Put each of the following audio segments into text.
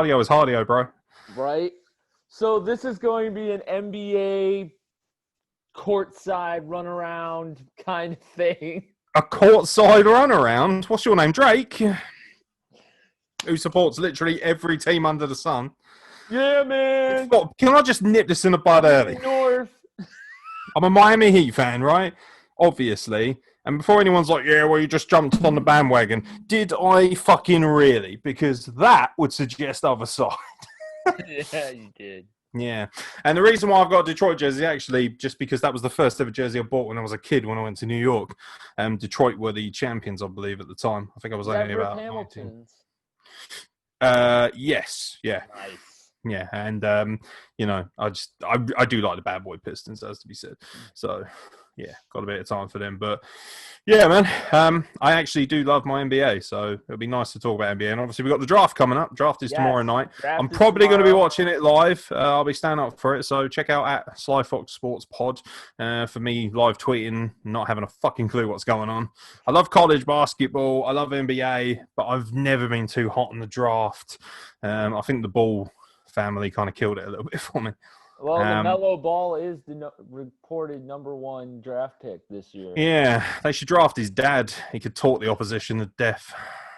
Cardio is cardio, bro. right? So this is going to be an NBA courtside run around kind of thing. A courtside runaround. What's your name, Drake? Who supports literally every team under the sun. Yeah, man. Can I just nip this in the bud early? North. I'm a Miami Heat fan, right? Obviously. And before anyone's like, yeah, well, you just jumped on the bandwagon. Did I fucking really? Because that would suggest other side. Yeah, you did. Yeah. And the reason why I've got a Detroit jersey, actually, just because that was the first ever jersey I bought when I was a kid when I went to New York. Detroit were the champions, I believe, at the time. I think I was only about 19. Hamilton's? Yes. Yeah. Nice. Yeah. And, I do like the bad boy Pistons, as to be said. So, yeah, got a bit of time for them. But, yeah, man, I actually do love my NBA, so it'll be nice to talk about NBA. And obviously, we've got the draft coming up. Draft is tomorrow night. I'm probably going to be watching it live. I'll be standing up for it, so check out at Sly Fox Sports Pod for me live tweeting, not having a fucking clue what's going on. I love college basketball. I love NBA, but I've never been too hot on the draft. I think the Ball family kind of killed it a little bit for me. Well, LaMelo Ball is the reported number 1 draft pick this year. Yeah, they should draft his dad. He could talk the opposition to death.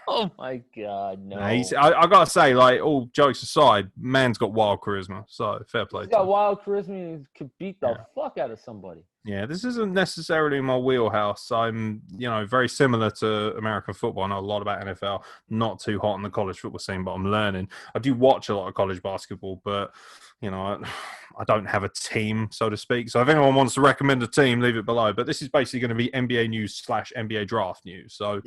Oh, my God, no. I got to say, like, all jokes aside, man's got wild charisma, so fair play. He's got wild charisma and he could beat the fuck out of somebody. Yeah, this isn't necessarily my wheelhouse. I'm, very similar to American football. I know a lot about NFL, not too hot on the college football scene, but I'm learning. I do watch a lot of college basketball, but, I don't have a team, so to speak. So if anyone wants to recommend a team, leave it below. But this is basically going to be NBA news / NBA draft news. So,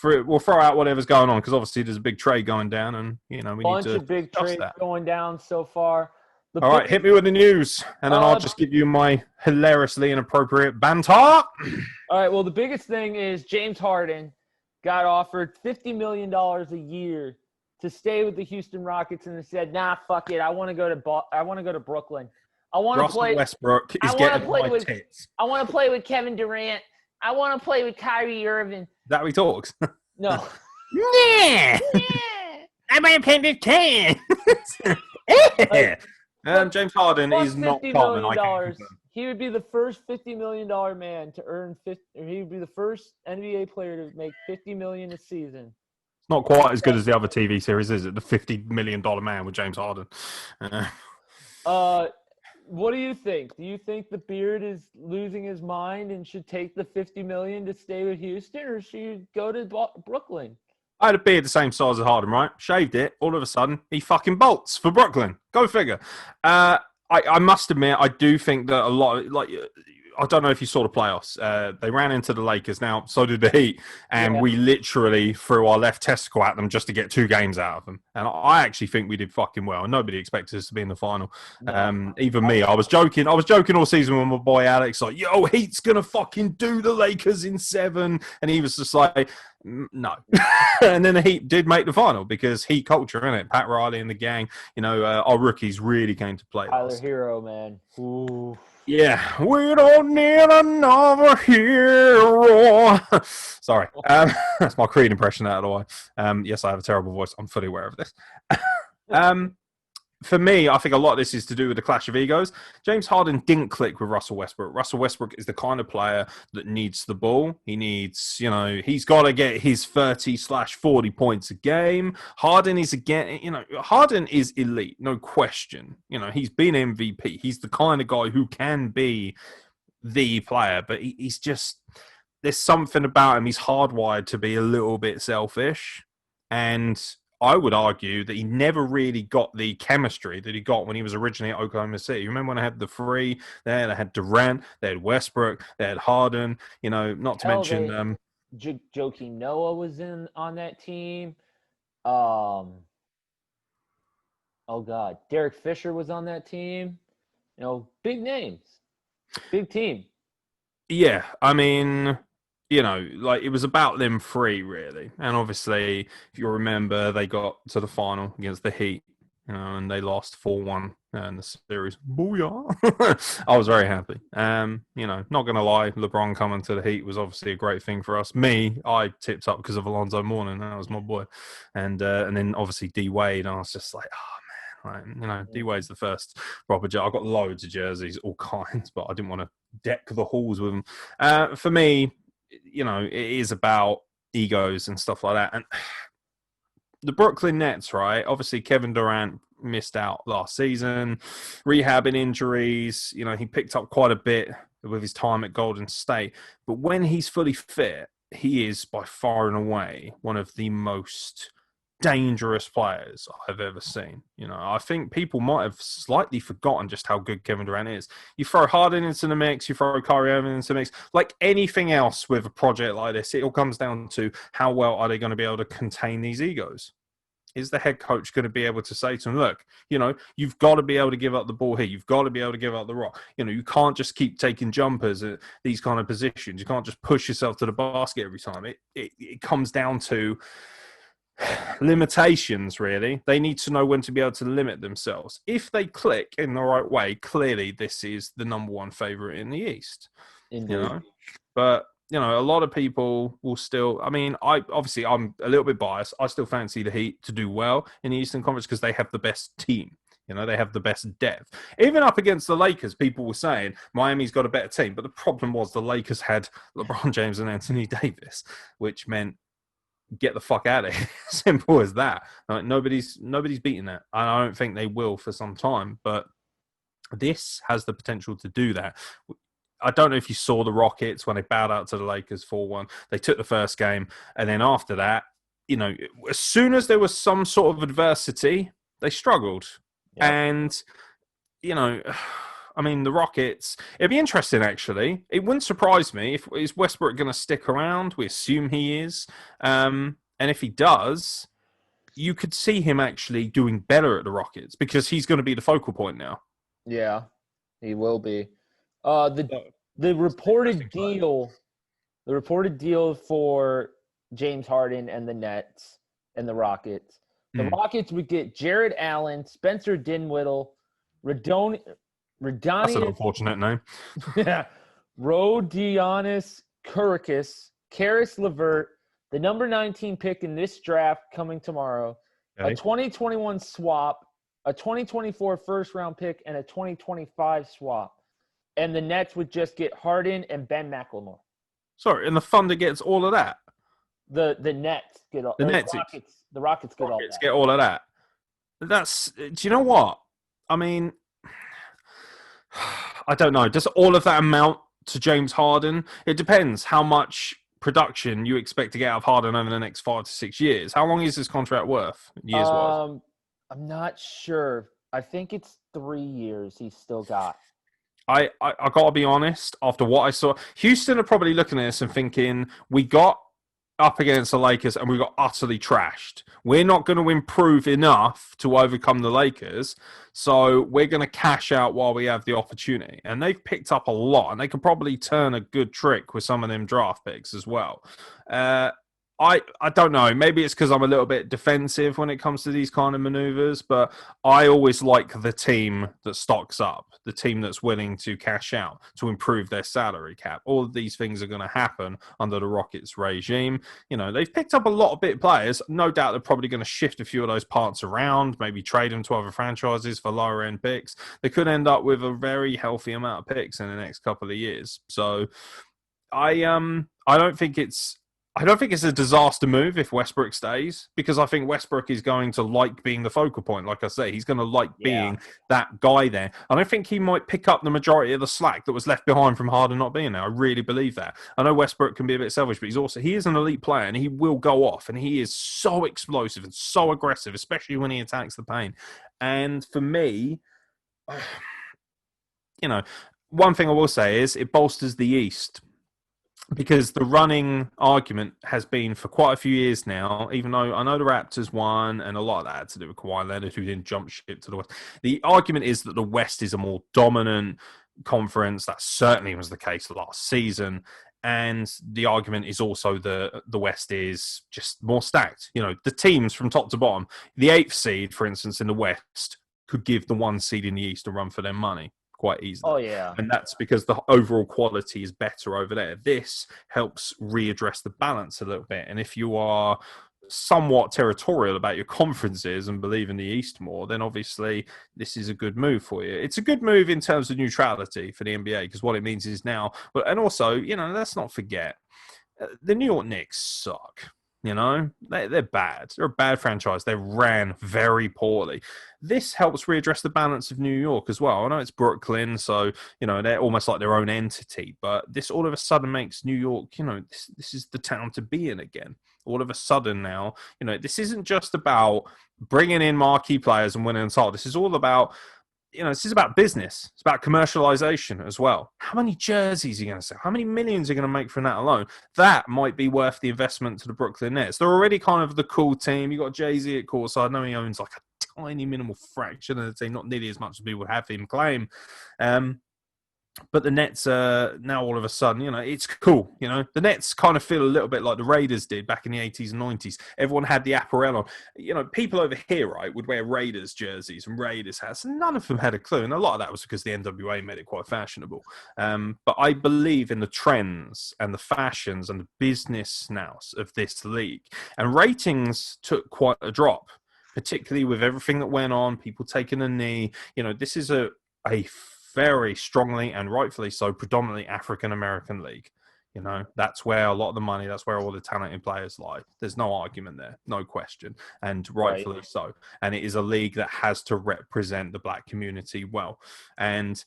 we'll throw out whatever's going on because obviously there's a big trade going down and, we need to bunch of big trades going down so far. All right, hit me with the news, and then I'll just give you my hilariously inappropriate banter. All right, well, the biggest thing is James Harden got offered $50 million a year to stay with the Houston Rockets, and they said, "Nah, fuck it. I want to go to Brooklyn. I want to play Westbrook is getting my tits. I want to play with Kevin Durant. I want to play with Kyrie Irving." That we talks. No. Yeah. I might play with Ken. James Harden is not common. He would be the first $50 million man to earn he would be the first NBA player to make $50 million a season. It's not quite as good as the other TV series, is it? The $50 million man with James Harden. What do you think? Do you think the Beard is losing his mind and should take the $50 million to stay with Houston, or should he go to Brooklyn? I had a beard the same size as Harden, right? Shaved it. All of a sudden, he fucking bolts for Brooklyn. Go figure. I must admit, I do think that a lot of, I don't know if you saw the playoffs. They ran into the Lakers. Now, so did the Heat. And we literally threw our left testicle at them just to get 2 games out of them. And I actually think we did fucking well. Nobody expected us to be in the final. Even me. I was joking all season with my boy Alex. Like, yo, Heat's going to fucking do the Lakers in 7. And he was just like, no. And then the Heat did make the final because Heat culture, innit? Pat Riley and the gang. Our rookies really came to play. Tyler Hero, man. Ooh. Yeah, we don't need another hero. Sorry. That's my Creed impression out of the way. Yes, I have a terrible voice. I'm fully aware of this. For me, I think a lot of this is to do with the clash of egos. James Harden didn't click with Russell Westbrook. Russell Westbrook is the kind of player that needs the ball. He needs, he's got to get his 30/40 points a game. Harden is Harden is elite, no question. He's been MVP. He's the kind of guy who can be the player, but he's just, there's something about him. He's hardwired to be a little bit selfish, and I would argue that he never really got the chemistry that he got when he was originally at Oklahoma City. You remember when I had the 3 there? They had Durant, they had Westbrook, they had Harden. Not to mention Joakim Noah was on that team. Oh God, Derek Fisher was on that team. Big names, big team. Yeah, I mean, it was about them 3, really. And obviously, if you remember, they got to the final against the Heat. and they lost 4-1 in the series. Booyah! I was very happy. Not going to lie, LeBron coming to the Heat was obviously a great thing for us. I tipped up because of Alonzo Mourning. That was my boy. And then obviously D Wade, I was just like, oh man, like, D Wade's the first proper jersey. I got loads of jerseys, all kinds, but I didn't want to deck the halls with them. For me, it is about egos and stuff like that. And the Brooklyn Nets, right? Obviously, Kevin Durant missed out last season, rehabbing injuries. He picked up quite a bit with his time at Golden State. But when he's fully fit, he is by far and away one of the most dangerous players I've ever seen. I think people might have slightly forgotten just how good Kevin Durant is. You throw Harden into the mix, you throw Kyrie Irving into the mix. Like anything else with a project like this, it all comes down to how well are they going to be able to contain these egos? Is the head coach going to be able to say to him, look, you've got to be able to give up the ball here. You've got to be able to give up the rock. You can't just keep taking jumpers at these kind of positions. You can't just push yourself to the basket every time. It comes down to limitations, really. They need to know when to be able to limit themselves. If they click in the right way, clearly this is the number one favorite in the East. Indeed. But a lot of people will still. I mean, I'm a little bit biased. I still fancy the Heat to do well in the Eastern Conference because they have the best team. They have the best depth. Even up against the Lakers, people were saying Miami's got a better team, but the problem was the Lakers had LeBron James and Anthony Davis, which meant get the fuck out of here. Simple as that. Nobody's beating that. I don't think they will for some time, but this has the potential to do that. I don't know if you saw the Rockets when they bowed out to the Lakers 4-1. They took the first game, and then after that, as soon as there was some sort of adversity, they struggled. Yep. And, the Rockets, it'd be interesting, actually. It wouldn't surprise me if is Westbrook going to stick around. We assume he is. And if he does, you could see him actually doing better at the Rockets because he's going to be the focal point now. Yeah, he will be. The reported deal for James Harden and the Nets and the Rockets. The Rockets would get Jared Allen, Spencer Dinwiddie, That's an unfortunate name. Rodions Kurucs, Karis LeVert, the number 19 pick in this draft coming tomorrow, a 2021 swap, a 2024 first-round pick, and a 2025 swap. And the Nets would just get Harden and Ben McLemore. Sorry, and the Thunder gets all of that? The Nets get all. The Rockets get all that. Get all of that. Do you know what? I mean, I don't know. Does all of that amount to James Harden? It depends how much production you expect to get out of Harden over the next 5 to 6 years. How long is this contract worth, years-wise? I'm not sure. I think it's 3 years he's still got. I got to be honest, after what I saw, Houston are probably looking at this and thinking, we got up against the Lakers and we got utterly trashed. We're not going to improve enough to overcome the Lakers, so we're going to cash out while we have the opportunity. And they've picked up a lot, and they could probably turn a good trick with some of them draft picks as well. I don't know. Maybe it's because I'm a little bit defensive when it comes to these kind of maneuvers, but I always like the team that stocks up, the team that's willing to cash out to improve their salary cap. All of these things are going to happen under the Rockets regime. They've picked up a lot of big players. No doubt they're probably going to shift a few of those parts around, maybe trade them to other franchises for lower end picks. They could end up with a very healthy amount of picks in the next couple of years. So I don't think it's a disaster move if Westbrook stays, because I think Westbrook is going to like being the focal point. Like I say, he's going to like being that guy there. And I think he might pick up the majority of the slack that was left behind from Harden not being there. I really believe that. I know Westbrook can be a bit selfish, but he is an elite player and he will go off. And he is so explosive and so aggressive, especially when he attacks the paint. And for me, one thing I will say is it bolsters the East. Because the running argument has been for quite a few years now, even though I know the Raptors won, and a lot of that had to do with Kawhi Leonard, who didn't jump ship to the West. The argument is that the West is a more dominant conference. That certainly was the case last season. And the argument is also the West is just more stacked. You know, the teams from top to bottom, the 8th seed, for instance, in the West, could give the 1 seed in the East a run for their money quite easily. Oh, yeah. And that's because the overall quality is better over there. This helps readdress the balance a little bit. And if you are somewhat territorial about your conferences and believe in the East more, then obviously this is a good move for you. It's a good move in terms of neutrality for the NBA, because what it means is now, and also, you know, let's not forget, the New York Knicks suck. You know, they're bad. They're a bad franchise. They ran very poorly. This helps readdress the balance of New York as well. I know it's Brooklyn, so, you know, they're almost like their own entity. But this all of a sudden makes New York, you know, this is the town to be in again. All of a sudden now, you know, this isn't just about bringing in marquee players and winning the title. This is all about, you know, this is about business. It's about commercialization as well. How many jerseys are you going to sell? How many millions are you going to make from that alone? That might be worth the investment to the Brooklyn Nets. They're already kind of the cool team. You got Jay-Z at courtside. I know he owns like a tiny minimal fraction of the team, not nearly as much as people have him claim. But the Nets are now all of a sudden, you know, it's cool. You know, the Nets kind of feel a little bit like the Raiders did back in the 80s and 90s. Everyone had the apparel on. You know, people over here, right, would wear Raiders jerseys and Raiders hats, and none of them had a clue. And a lot of that was because the NWA made it quite fashionable. But I believe in the trends and the fashions and the business now of this league. And ratings took quite a drop, particularly with everything that went on, people taking a knee. You know, this is a very strongly and rightfully so, predominantly African-American league. You know, that's where a lot of the money, that's where all the talented players lie. There's no argument there, no question, and rightfully so. And it is a league that has to represent the black community well. And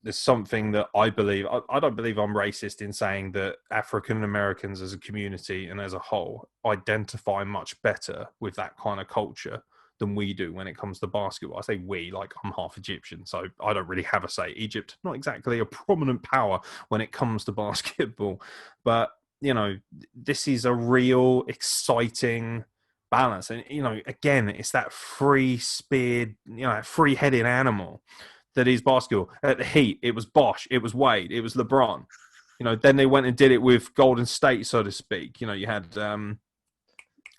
there's something that I believe, I don't believe I'm racist in saying that African-Americans as a community and as a whole identify much better with that kind of culture than we do when it comes to basketball. I say we, like I'm half Egyptian, so I don't really have a say. Egypt, not exactly a prominent power when it comes to basketball, but, you know, this is a real exciting balance. And, you know, again, it's that free-speared, you know, free-headed animal that is basketball. At the Heat, it was Bosh, it was Wade, it was LeBron. You know, then they went and did it with Golden State, so to speak. You know, you had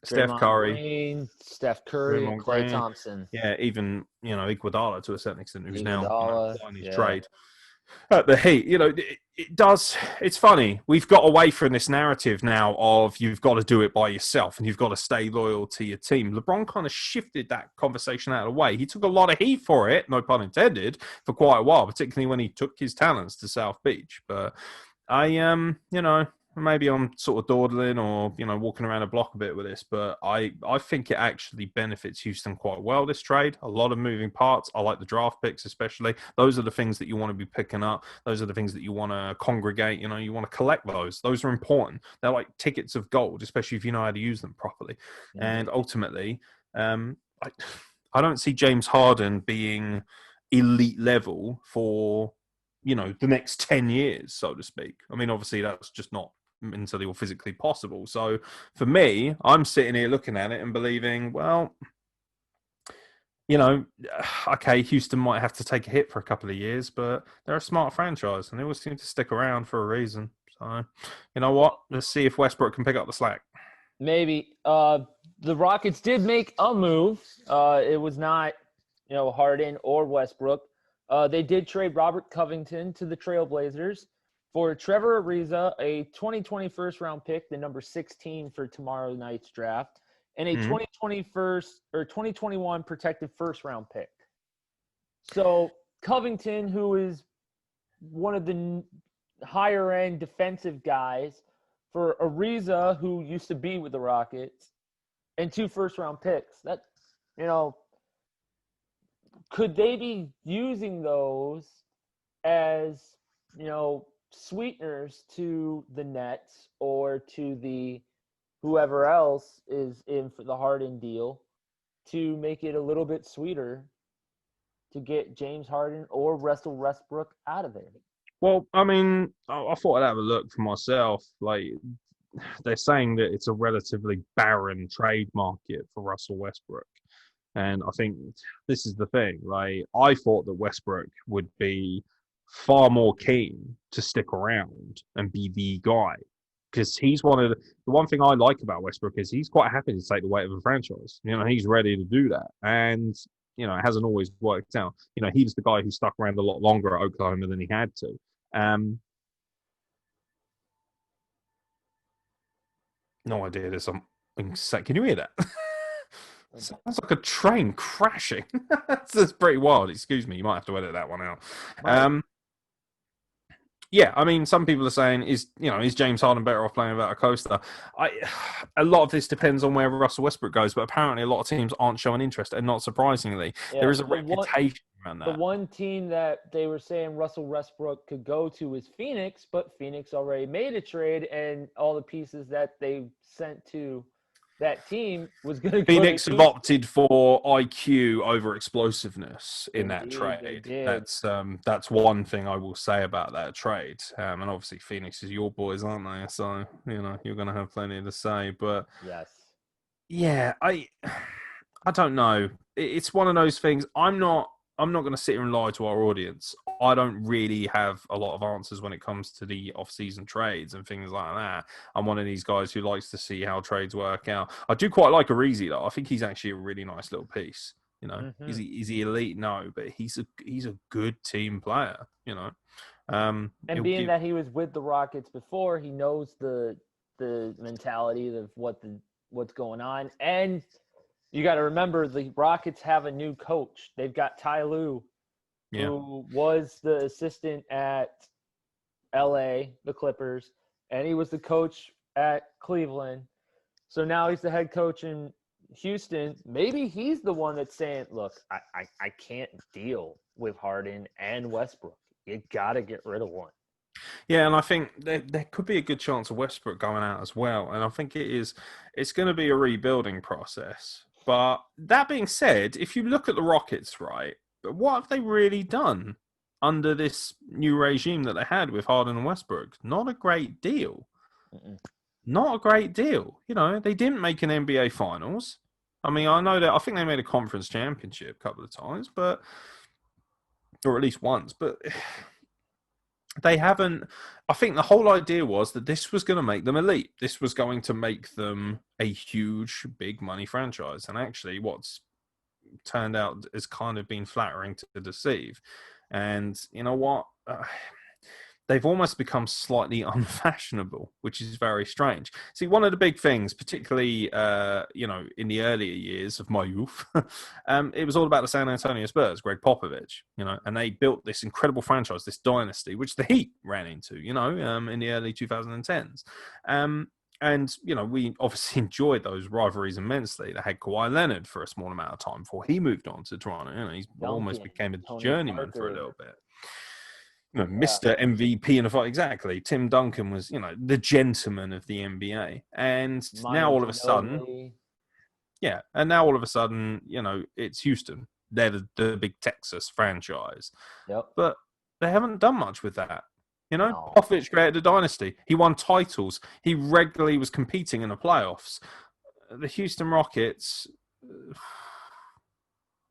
Steph Curry, and Klay Thompson. Yeah, even, you know, Iguodala to a certain extent, who's now on his trade. At the Heat, you know, it does. It's funny. We've got away from this narrative now of you've got to do it by yourself and you've got to stay loyal to your team. LeBron kind of shifted that conversation out of the way. He took a lot of heat for it, no pun intended, for quite a while, particularly when he took his talents to South Beach. But you know, maybe I'm sort of dawdling or, you know, walking around the block a bit with this, but I think it actually benefits Houston quite well, this trade. A lot of moving parts. I like the draft picks especially. Those are the things that you want to be picking up. Those are the things that you want to congregate. You know, you want to collect those. Those are important. They're like tickets of gold, especially if you know how to use them properly. Mm-hmm. And ultimately, I don't see James Harden being elite level for, you know, the next 10 years, so to speak. I mean, obviously that's just not mentally or physically possible. So for me, I'm sitting here looking at it and believing, well, you know, okay, Houston might have to take a hit for a couple of years, but they're a smart franchise and they always seem to stick around for a reason. So, you know what? Let's see if Westbrook can pick up the slack. Maybe. The Rockets did make a move. It was not, you know, Harden or Westbrook. They did trade Robert Covington to the Trailblazers for Trevor Ariza, a 2020 first-round pick, the number 16 for tomorrow night's draft, and a 2021 protected first-round pick. So Covington, who is one of the higher-end defensive guys, for Ariza, who used to be with the Rockets, and 2 first-round picks. That, you know, could they be using those as, you know, sweeteners to the Nets or to the whoever else is in for the Harden deal to make it a little bit sweeter to get James Harden or Russell Westbrook out of there? Well, I mean, I thought I'd have a look for myself. Like, they're saying that it's a relatively barren trade market for Russell Westbrook. And I think this is the thing. Like, I thought that Westbrook would be far more keen to stick around and be the guy. Because he's the one thing I like about Westbrook is he's quite happy to take the weight of a franchise. He's ready to do that. And, it hasn't always worked out. He was the guy who stuck around a lot longer at Oklahoma than he had to. No idea. Can you hear that? Sounds like a train crashing. That's pretty wild. Excuse me. You might have to edit that one out. Right. Yeah, I mean, some people are saying, is James Harden better off playing without a coaster? A lot of this depends on where Russell Westbrook goes, but apparently a lot of teams aren't showing interest, and not surprisingly, there is a reputation around that. The one team that they were saying Russell Westbrook could go to is Phoenix, but Phoenix already made a trade, and all the pieces that they sent to that team was going to go Phoenix have opted for IQ over explosiveness in that trade. That's one thing I will say about that trade. And obviously Phoenix is your boys, aren't they? So, you're going to have plenty to say. But yes. Yeah, I don't know. It's one of those things. I'm not going to sit here and lie to our audience. I don't really have a lot of answers when it comes to the off-season trades and things like that. I'm one of these guys who likes to see how trades work out. I do quite like Arizi, though. I think he's actually a really nice little piece. Is he elite? No, but he's a good team player. And being that he was with the Rockets before, he knows the mentality of what's going on. And you got to remember, the Rockets have a new coach. They've got Ty Lue, who was the assistant at LA, the Clippers, and he was the coach at Cleveland. So now he's the head coach in Houston. Maybe he's the one that's saying, look, I can't deal with Harden and Westbrook. You got to get rid of one. Yeah, and I think there could be a good chance of Westbrook going out as well. And I think it's going to be a rebuilding process. But that being said, if you look at the Rockets, right, what have they really done under this new regime that they had with Harden and Westbrook? Not a great deal. Not a great deal. They didn't make an NBA Finals. I mean, I think they made a conference championship a couple of times, or at least once. But they haven't. I think the whole idea was that this was going to make them elite. This was going to make them a huge, big money franchise. And actually, what's turned out has kind of been flattering to deceive. And you know what? They've almost become slightly unfashionable, which is very strange. See, one of the big things, particularly, in the earlier years of my youth, it was all about the San Antonio Spurs, Greg Popovich, and they built this incredible franchise, this dynasty, which the Heat ran into, in the early 2010s. And, we obviously enjoyed those rivalries immensely. They had Kawhi Leonard for a small amount of time before he moved on to Toronto. He almost became a Tony journeyman Parker. for a little bit. Mr. MVP in the fight. Exactly. Tim Duncan was, the gentleman of the NBA. And now all of a sudden, it's Houston. They're the big Texas franchise. Yep. But they haven't done much with that. No. Popovich created a dynasty. He won titles. He regularly was competing in the playoffs. The Houston Rockets,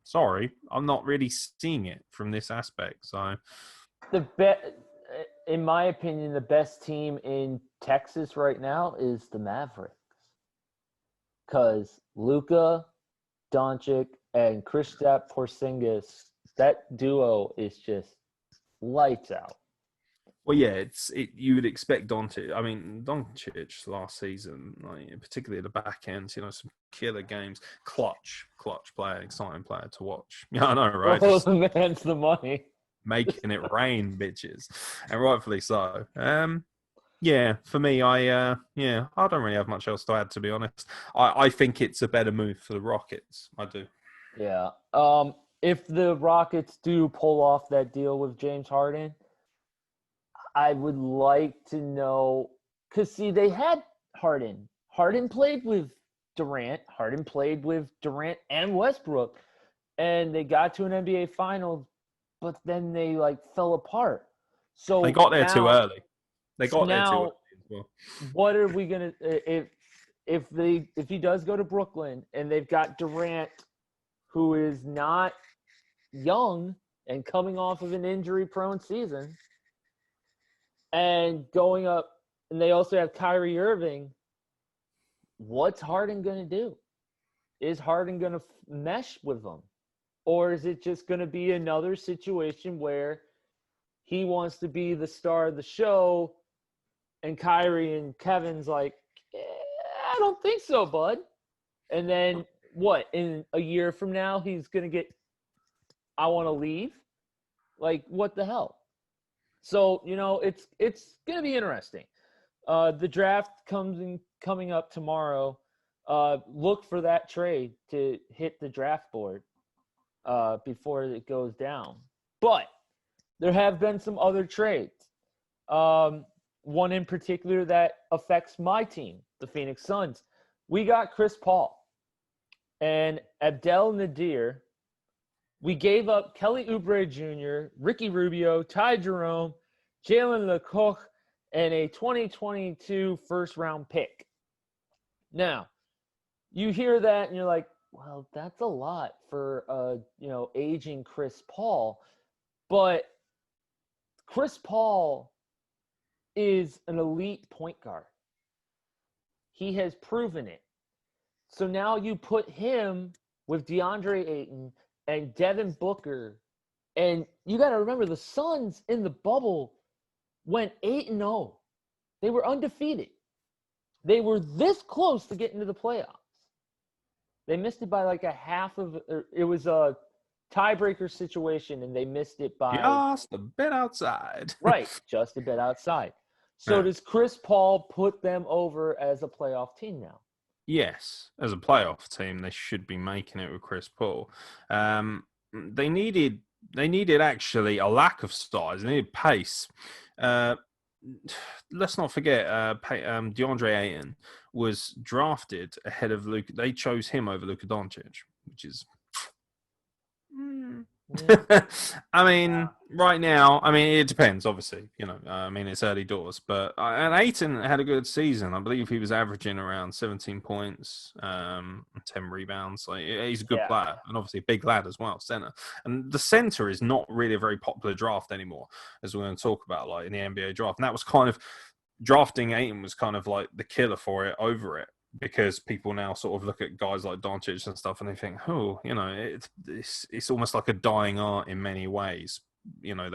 sorry, I'm not really seeing it from this aspect. So, in my opinion, the best team in Texas right now is the Mavericks, because Luka Doncic and Kristaps Porzingis, that duo is just lights out. Well, yeah, you would expect Doncic. I mean, Doncic last season, particularly at the back end, some killer games, clutch player, exciting player to watch. Yeah, I know, right? The man's the money. Making it rain, bitches, and rightfully so. Yeah, for me, I don't really have much else to add, to be honest. I think it's a better move for the Rockets. I do. Yeah. If the Rockets do pull off that deal with James Harden, I would like to know, because see, they had Harden. Harden played with Durant. Harden played with Durant and Westbrook, and they got to an NBA Finals, but then they fell apart. So they got there too early. There too early as well. What are we gonna if he does go to Brooklyn and they've got Durant, who is not young, and coming off of an injury-prone season and going up, and they also have Kyrie Irving. What's Harden going to do? Is Harden going to mesh with them? Or is it just going to be another situation where he wants to be the star of the show and Kyrie and Kevin's like, I don't think so, bud. And then what? In a year from now, he's going to get, I want to leave? Like, what the hell? So, it's going to be interesting. The draft coming up tomorrow. Look for that trade to hit the draft board before it goes down. But there have been some other trades. One in particular that affects my team, the Phoenix Suns. We got Chris Paul and Abdel Nadir. We gave up Kelly Oubre Jr., Ricky Rubio, Ty Jerome, Jalen Lecoq, and a 2022 first-round pick. Now, you hear that and you're like, well, that's a lot for aging Chris Paul. But Chris Paul is an elite point guard. He has proven it. So now you put him with DeAndre Ayton and Devin Booker. And you got to remember, the Suns in the bubble went 8-0. They were undefeated. They were this close to getting to the playoffs. They missed it by like a half of – it was a tiebreaker situation, and they missed it by – just a bit outside. Right, just a bit outside. So does Chris Paul put them over as a playoff team now? Yes, as a playoff team, they should be making it with Chris Paul. They needed actually a lack of size. They needed pace. Let's not forget, DeAndre Ayton was drafted ahead of Luka. They chose him over Luka Doncic, which is. I mean, right now, it depends, obviously. It's early doors. But and Ayton had a good season. I believe he was averaging around 17 points, 10 rebounds. Like, he's a good player, and obviously a big lad as well, center. And the center is not really a very popular draft anymore, as we're going to talk about, like in the NBA draft. And that was kind of drafting Ayton was kind of like the killer for it over it. Because people now sort of look at guys like Doncic and stuff and they think, it's almost like a dying art in many ways. Even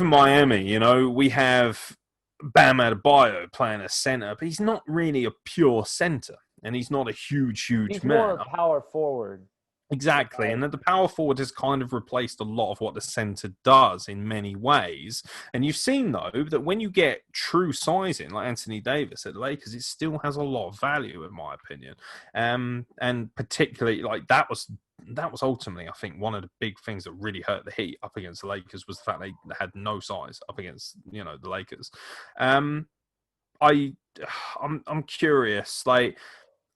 Miami, we have Bam Adebayo playing a center, but he's not really a pure center. And he's not a huge he's man. More a power forward. Exactly. And the power forward has kind of replaced a lot of what the center does in many ways. And you've seen, though, that when you get true sizing, like Anthony Davis at the Lakers, it still has a lot of value, in my opinion. And particularly, like, that was ultimately, I think, one of the big things that really hurt the Heat up against the Lakers was the fact they had no size up against, the Lakers. I'm curious, like,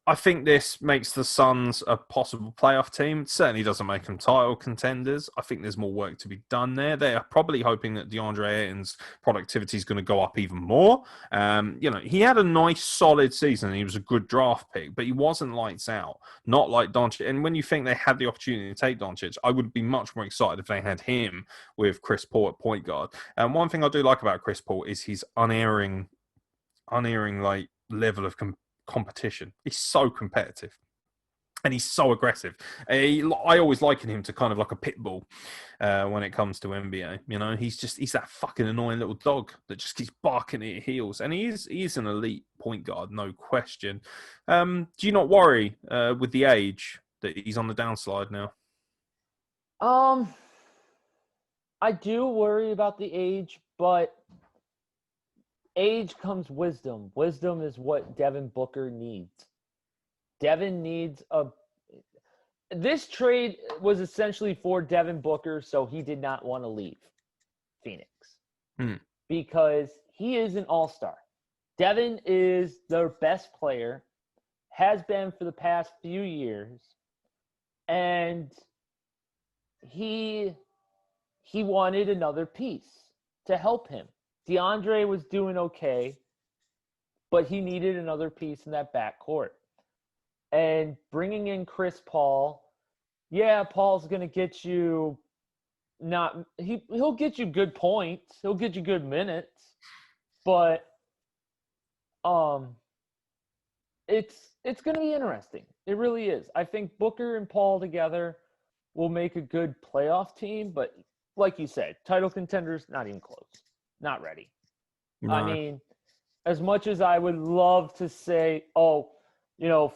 I think this makes the Suns a possible playoff team. It certainly doesn't make them title contenders. I think there's more work to be done there. They are probably hoping that DeAndre Ayton's productivity is going to go up even more. He had a nice, solid season. He was a good draft pick, but he wasn't lights out. Not like Doncic. And when you think they had the opportunity to take Doncic, I would be much more excited if they had him with Chris Paul at point guard. And one thing I do like about Chris Paul is his unerring like level of competition. He's so competitive and he's so aggressive. I always liken him to kind of like a pit bull when it comes to NBA. He's that fucking annoying little dog that just keeps barking at your heels, and he is an elite point guard, no question. Do you not worry with the age that he's on the downslide now? I do worry about the age, but age comes wisdom. Wisdom is what Devin Booker needs. Devin needs this trade was essentially for Devin Booker, so he did not want to leave Phoenix. Because he is an all-star. Devin is their best player, has been for the past few years, and he wanted another piece to help him. DeAndre was doing okay, but he needed another piece in that backcourt. And bringing in Chris Paul yeah, Paul's going to get you not he'll get you good points, he'll get you good minutes, but um it's going to be interesting. It really is. I think Booker and Paul together will make a good playoff team, but like you said, title contenders not even close. Not ready. I No. mean, as much as I would love to say, oh,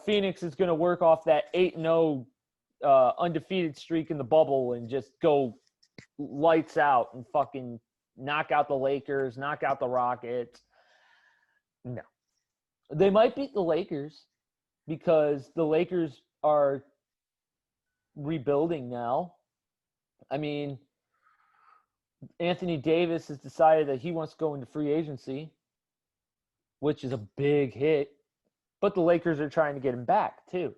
Phoenix is going to work off that 8-0 undefeated streak in the bubble and just go lights out and fucking knock out the Lakers, knock out the Rockets. No. They might beat the Lakers because the Lakers are rebuilding now. I mean, Anthony Davis has decided that he wants to go into free agency, which is a big hit. But the Lakers are trying to get him back, too.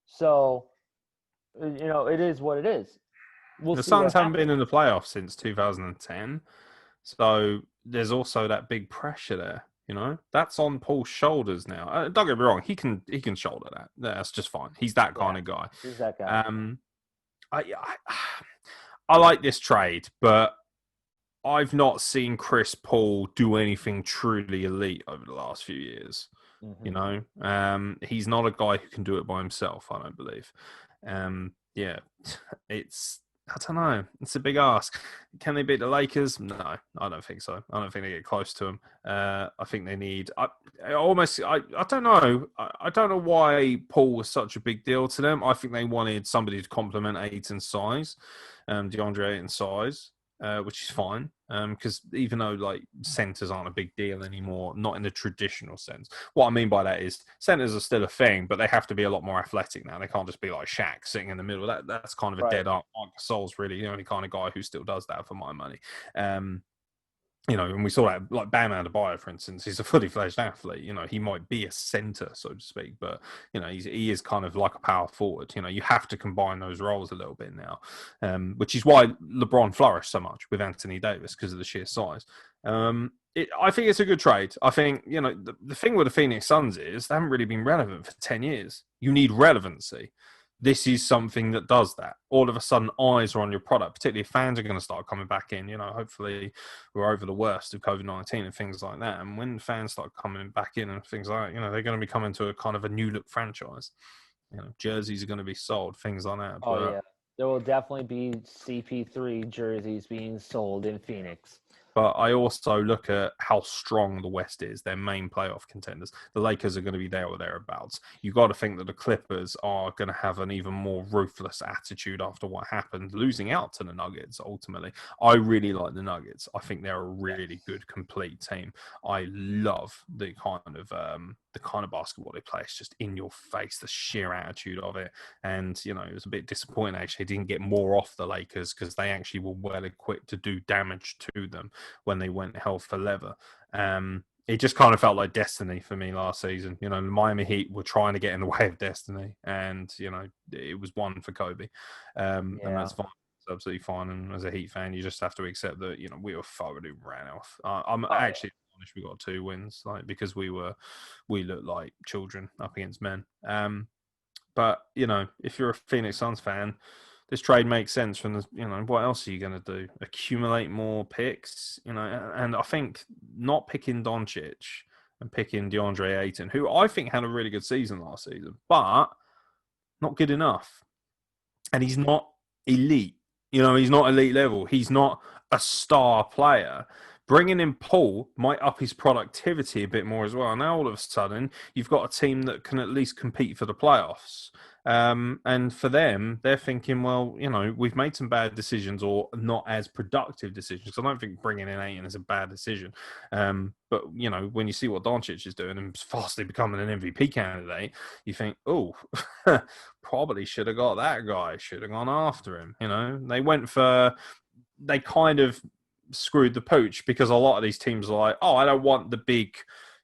So, it is what it is. We'll The see what Suns haven't happens. been in the playoffs since 2010. So there's also that big pressure there. That's on Paul's shoulders now. Don't get me wrong; he can shoulder that. That's just fine. He's that kind Yeah, of guy. he's that guy. I like this trade, but I've not seen Chris Paul do anything truly elite over the last few years. He's not a guy who can do it by himself. I don't believe. Yeah, I don't know. It's a big ask. Can they beat the Lakers? No, I don't think so. I don't think they get close to them. I think they need. I don't know. I don't know why Paul was such a big deal to them. I think they wanted somebody to complement Ayton's size, DeAndre Ayton's size. Which is fine, because even though like centers aren't a big deal anymore, not in the traditional sense. What I mean by that is centers are still a thing, but they have to be a lot more athletic now. They can't just be like Shaq sitting in the middle. That's kind of a dead art. Marc Gasol's really the only kind of guy who still does that for my money. And we saw that, like Bam Adebayo, for instance, he's a fully fledged athlete. He might be a center, so to speak, but he is kind of like a power forward. You have to combine those roles a little bit now, which is why LeBron flourished so much with Anthony Davis because of the sheer size. I think it's a good trade. I think the thing with the Phoenix Suns is they haven't really been relevant for 10 years. You need relevancy. This is something that does that. All of a sudden, eyes are on your product, particularly if fans are going to start coming back in. Hopefully we're over the worst of COVID-19 and things like that. And when fans start coming back in and things like that, they're going to be coming to a kind of a new look franchise. Jerseys are going to be sold, things like that. Oh, yeah. There will definitely be CP3 jerseys being sold in Phoenix. But I also look at how strong the West is, their main playoff contenders. The Lakers are going to be there or thereabouts. You've got to think that the Clippers are going to have an even more ruthless attitude after what happened, losing out to the Nuggets, ultimately. I really like the Nuggets. I think they're a really good, complete team. I love the kind of basketball they play. It's just in your face, the sheer attitude of it. And, it was a bit disappointing, actually. They didn't get more off the Lakers because they actually were well equipped to do damage to them when they went hell for leather. It just kind of felt like destiny for me last season. The Miami Heat were trying to get in the way of destiny, and it was one for Kobe, and that's fine. It's absolutely fine. And as a Heat fan, you just have to accept that we were thoroughly ran off. I'm actually honest, we got 2 wins, because we looked like children up against men. But if you're a Phoenix Suns fan, this trade makes sense from the, what else are you going to do? Accumulate more picks, and I think not picking Doncic and picking DeAndre Ayton, who I think had a really good season last season, but not good enough. And he's not elite. He's not elite level. He's not a star player. Bringing in Paul might up his productivity a bit more as well. Now, all of a sudden, you've got a team that can at least compete for the playoffs. And for them, they're thinking, well, we've made some bad decisions or not as productive decisions. I don't think bringing in Ayton is a bad decision. But, when you see what Doncic is doing and fastly becoming an MVP candidate, you think, oh, probably should have got that guy, should have gone after him. They kind of screwed the pooch because a lot of these teams are like, oh, I don't want the big,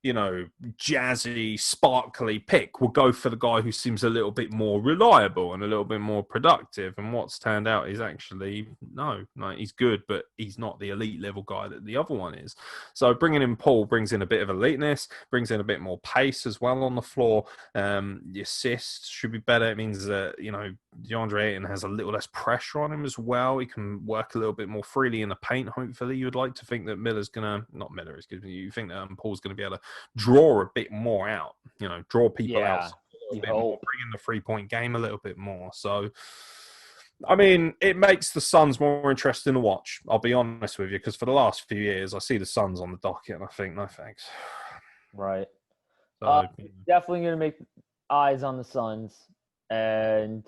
jazzy, sparkly pick. We'll go for the guy who seems a little bit more reliable and a little bit more productive. And what's turned out is actually, no, he's good, but he's not the elite level guy that the other one is. So bringing in Paul brings in a bit of eliteness, brings in a bit more pace as well on the floor. The assists should be better. It means that, DeAndre Ayton has a little less pressure on him as well. He can work a little bit more freely in the paint, hopefully. You would like to think that you think that Paul's going to be able to draw a bit more out, draw people out a little bit more, bring in the 3-point game a little bit more. So, I mean, it makes the Suns more interesting to watch. I'll be honest with you, because for the last few years, I see the Suns on the docket and I think, no thanks. Right. So, definitely going to make eyes on the Suns. And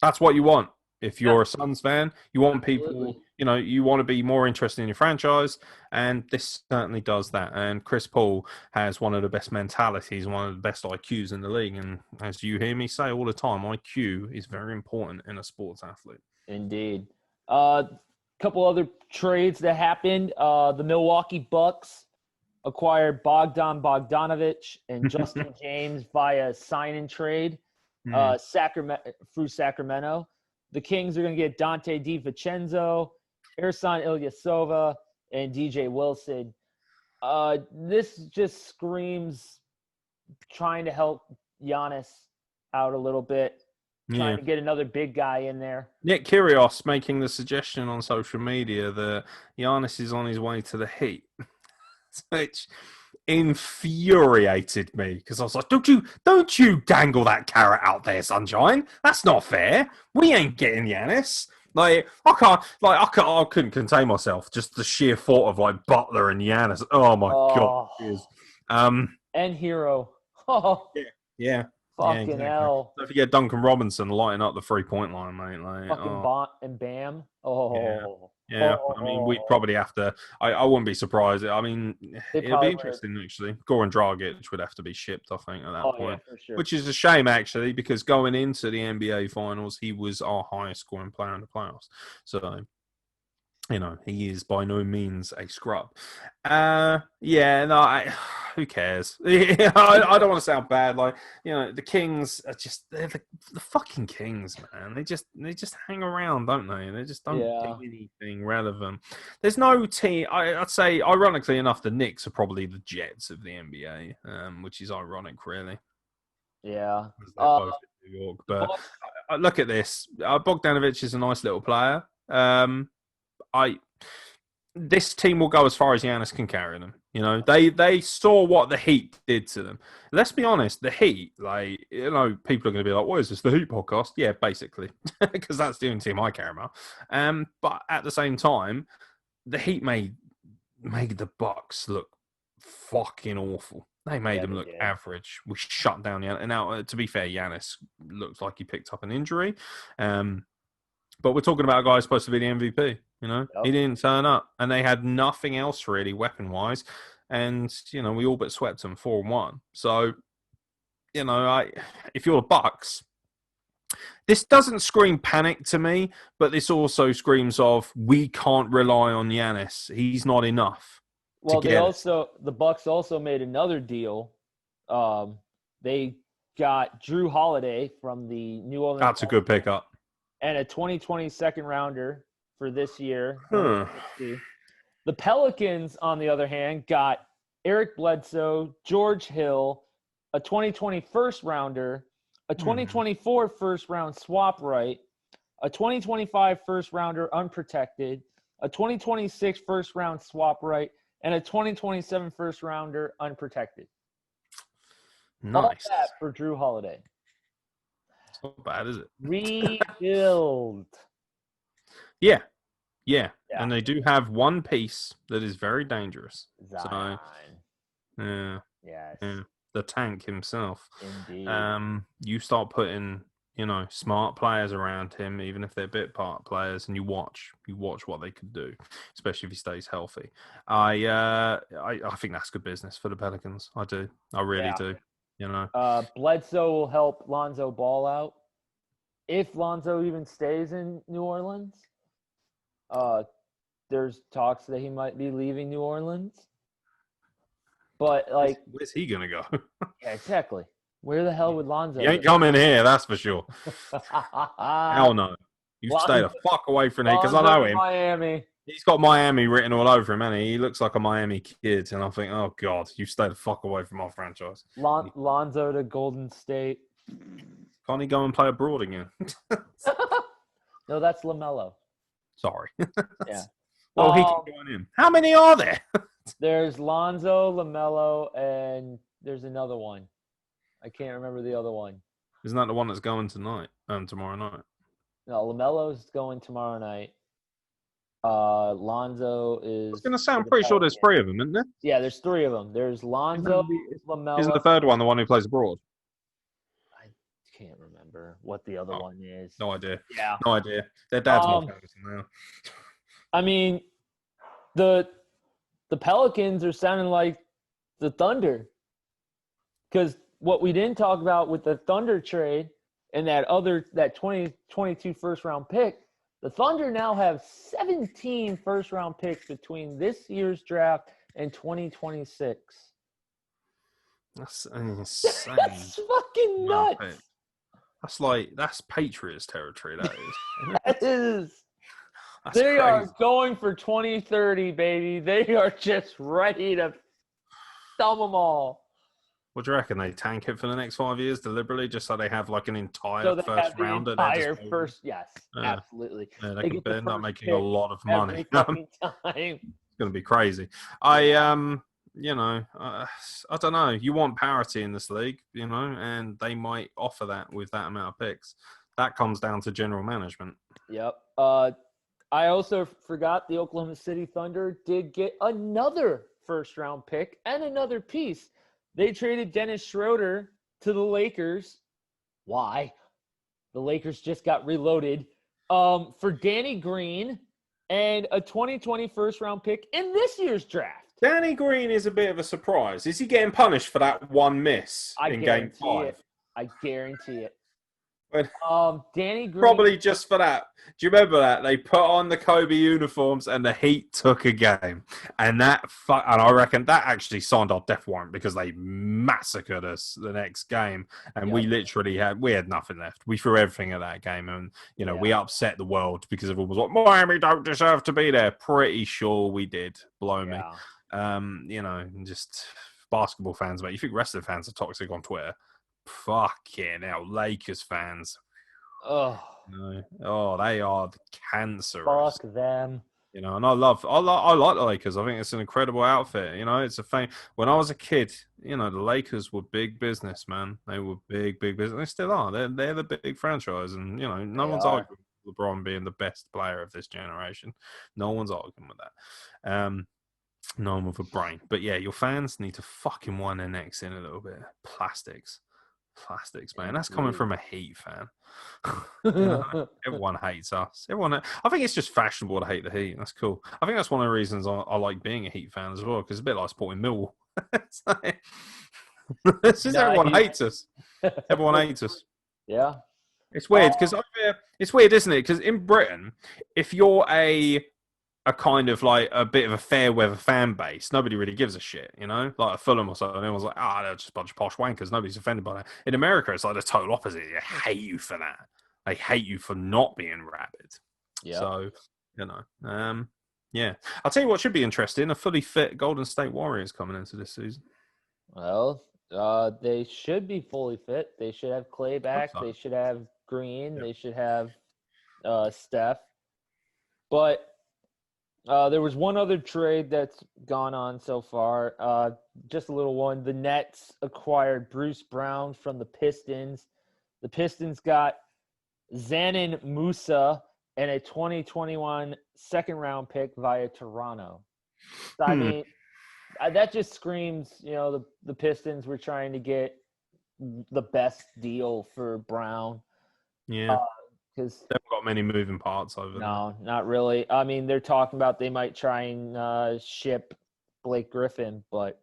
that's what you want. If you're a Suns fan, you want Absolutely. people, you want to be more interested in your franchise, and this certainly does that. And Chris Paul has one of the best mentalities, one of the best IQs in the league. And as you hear me say all the time, IQ is very important in a sports athlete. Indeed. Couple other trades that happened. The Milwaukee Bucks acquired Bogdan Bogdanovic and Justin James via sign-in trade through Sacramento. The Kings are going to get Dante DiVincenzo, Ersan Ilyasova, and DJ Wilson. This just screams trying to help Giannis out a little bit, trying to get another big guy in there. Nick Kyrgios making the suggestion on social media that Giannis is on his way to the Heat, which infuriated me because I was like, don't you dangle that carrot out there, sunshine. That's not fair. We ain't getting Giannis. I couldn't contain myself. Just the sheer thought of Butler and Giannis. Oh my God. And Hero. Oh yeah. Fucking exactly. hell. Don't forget Duncan Robinson lighting up the 3-point line, mate. And Bam. Oh. Yeah. I mean, we'd probably have to. I wouldn't be surprised. I mean, it'll be interesting, actually. Goran Dragic would have to be shipped, I think, at that point. Yeah, for sure. Which is a shame, actually, because going into the NBA Finals, he was our highest scoring player in the playoffs. So, he is by no means a scrub. Who cares? I don't want to sound bad. The Kings are they're the fucking Kings, man. They just hang around, don't they? They just don't do anything relevant. There's no team. I'd say, ironically enough, the Knicks are probably the Jets of the NBA, which is ironic, really. Yeah. They're both in New York. But look at this. Bogdanovic is a nice little player. This team will go as far as Giannis can carry them. They saw what the Heat did to them. Let's be honest, the Heat, people are going to be like, what is this, the Heat podcast? Yeah, basically, because that's the only team I care about. But at the same time, the Heat made the Bucks look fucking awful. They made them look average. We shut down Giannis. And now, to be fair, Giannis looks like he picked up an injury. But we're talking about a guy who's supposed to be the MVP. He didn't turn up, and they had nothing else really weapon-wise. And we all but swept them 4-1. So, if you're the Bucks, this doesn't scream panic to me, but this also screams of we can't rely on Giannis. He's not enough. Well, the Bucks also made another deal. They got Drew Holiday from the New Orleans. That's a good pickup. And a 2020 second rounder for this year. The Pelicans, on the other hand, got Eric Bledsoe, George Hill, a 2020 first rounder, a 2024 first round swap right, a 2025 first rounder unprotected, a 2026 first round swap right, and a 2027 first rounder unprotected. Nice. All that for Drew Holiday. It's not bad, is it? Rebuild. Yeah. And they do have one piece that is very dangerous. Zion. So, Yes. The tank himself. Indeed. You start putting, smart players around him, even if they're bit part players, and you watch what they could do, especially if he stays healthy. I think that's good business for the Pelicans. I do. I really do. Bledsoe will help Lonzo Ball out. If Lonzo even stays in New Orleans, there's talks that he might be leaving New Orleans. But where's he gonna go? Yeah, exactly. Where the hell would Lonzo? He ain't coming here, that's for sure. Hell no. You stay the fuck away from here, because I know him. Miami. He's got Miami written all over him, and he looks like a Miami kid. And I think, oh God, you stay the fuck away from our franchise. Lonzo to Golden State. Can't he go and play abroad again? No, that's LaMelo. Sorry. Yeah. Well, he can join in. How many are there? There's Lonzo, LaMelo, and there's another one. I can't remember the other one. Isn't that the one that's going tonight? Tomorrow night. No, LaMelo's going tomorrow night. Lonzo is. I was going to say, I'm pretty sure there's 3 of them, isn't there? Yeah, there's 3 of them. There's Lonzo, LaMelo. Isn't the third one the one who plays abroad? I can't remember what the other one is. No idea. Yeah. No idea. Their dad's more famous than now. I mean, the Pelicans are sounding like the Thunder. Because what we didn't talk about with the Thunder trade and that 2022 first-round pick, the Thunder now have 17 first-round picks between this year's draft and 2026. That's insane. That's fucking nuts. That's Patriots territory, that is. That is. That's They crazy. are going for 2030, baby. They are just ready to thumb them all. What do you reckon? They tank it for the next 5 years deliberately, just so they have like an entire first rounder? Yes, absolutely. Yeah, they could end up making a lot of every money. fucking time. It's going to be crazy. I don't know. You want parity in this league, and they might offer that with that amount of picks. That comes down to general management. Yep. I also forgot the Oklahoma City Thunder did get another first-round pick and another piece. They traded Dennis Schroeder to the Lakers. Why? The Lakers just got reloaded for Danny Green and a 2020 first-round pick in this year's draft. Danny Green is a bit of a surprise. Is he getting punished for that one miss in Game 5? I guarantee it. When, Danny Green. probably just for that. Do you remember that? They put on the Kobe uniforms and the Heat took a game. And I reckon that actually signed our death warrant because they massacred us the next game. And we literally had nothing left. We threw everything at that game. And, we upset the world because everyone was like, Miami don't deserve to be there. Pretty sure we did. Blow me. Just basketball fans, mate. You think wrestling fans are toxic on Twitter? Fucking hell, Lakers fans. Oh, no. Oh, they are the cancerous. Fuck them. And I like the Lakers. I think it's an incredible outfit. It's a thing. When I was a kid, the Lakers were big business, man. They were big business. They still are. They're the big franchise, and no one's arguing with LeBron being the best player of this generation. No one's arguing with that. No one with a brain. But yeah, your fans need to fucking wind their necks in a little bit. Plastics, man. That's coming from a Heat fan. Everyone hates us. I think it's just fashionable to hate the Heat. That's cool. I think that's one of the reasons I like being a Heat fan as well, because it's a bit like supporting Millwall. Everyone hates us. Everyone hates us. Yeah. It's weird because it's weird, isn't it? Because in Britain, if you're a kind of like a bit of a fair weather fan base, nobody really gives a shit, like a Fulham or something. Everyone's like, they're just a bunch of posh wankers. Nobody's offended by that. In America, it's like the total opposite. They hate you for that. They hate you for not being rabid. Yeah. So, yeah. I'll tell you what should be interesting. A fully fit Golden State Warriors coming into this season. Well, they should be fully fit. They should have Clay back. They should have Green. Yep. They should have Steph. But there was one other trade that's gone on so far, just a little one. The Nets acquired Bruce Brown from the Pistons. The Pistons got Zanin Musa and a 2021 second-round pick via Toronto. So, I mean, that just screams, the Pistons were trying to get the best deal for Brown. Yeah. Because they haven't got many moving parts over there. No, not really. I mean, they're talking about they might try and ship Blake Griffin, but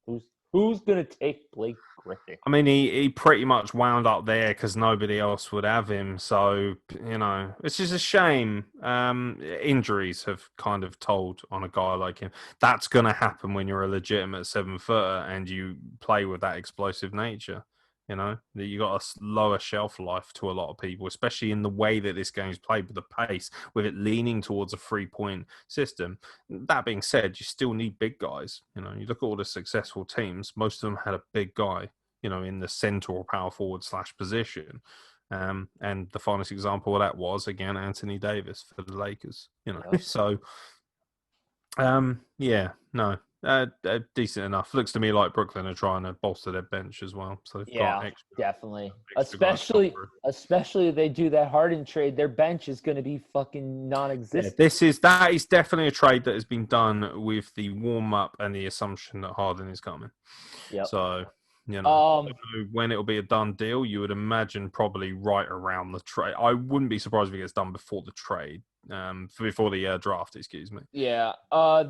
who's going to take Blake Griffin? I mean, he pretty much wound up there because nobody else would have him. So, it's just a shame. Injuries have kind of told on a guy like him. That's going to happen when you're a legitimate 7-footer and you play with that explosive nature. That you got a lower shelf life to a lot of people, especially in the way that this game's played with the pace, with it leaning towards a 3-point system. That being said, you still need big guys. You look at all the successful teams, most of them had a big guy, in the center or power forward / position. And the finest example of that was, again, Anthony Davis for the Lakers. Yep. So, decent enough. Looks to me like Brooklyn are trying to bolster their bench as well. So they've got definitely. extra guys come through. Especially if they do that Harden trade, their bench is going to be fucking non-existent. Yeah, that is definitely a trade that has been done with the warm up and the assumption that Harden is coming. Yep. So, I don't know when it'll be a done deal. You would imagine probably right around the trade. I wouldn't be surprised if it gets done before the trade, before the draft. Excuse me. Yeah.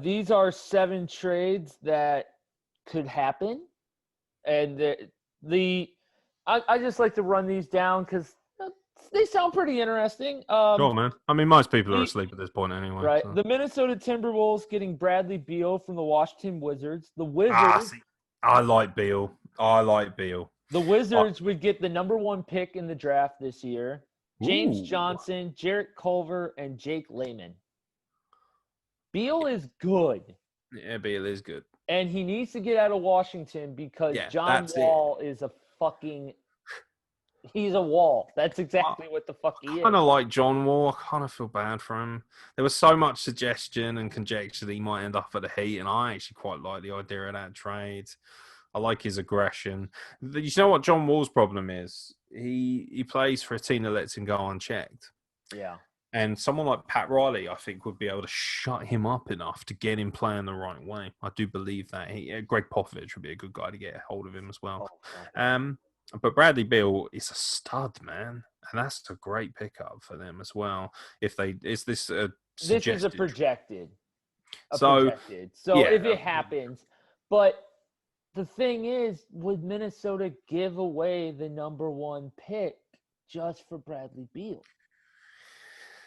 These are 7 trades that could happen, and I just like to run these down because they sound pretty interesting. Sure, man. I mean, most people are asleep at this point anyway. Right. So. The Minnesota Timberwolves getting Bradley Beal from the Washington Wizards. The Wizards. I like Beal. The Wizards would get the number 1 pick in the draft this year. James Johnson, Jarrett Culver, and Jake Layman. Beal is good. Yeah, Beal is good. And he needs to get out of Washington because John Wall is a fucking – he's a wall. That's exactly what the fuck he is. I kind of like John Wall. I kind of feel bad for him. There was so much suggestion and conjecture that he might end up at the Heat, and I actually quite like the idea of that trade. I like his aggression. You know what John Wall's problem is? He plays for a team that lets him go unchecked. Yeah. And someone like Pat Riley, I think, would be able to shut him up enough to get him playing the right way. I do believe that. Greg Popovich would be a good guy to get a hold of him as well. But Bradley Beal is a stud, man. And that's a great pickup for them as well. This is a projected. So if it happens. But the thing is, would Minnesota give away the number 1 pick just for Bradley Beal?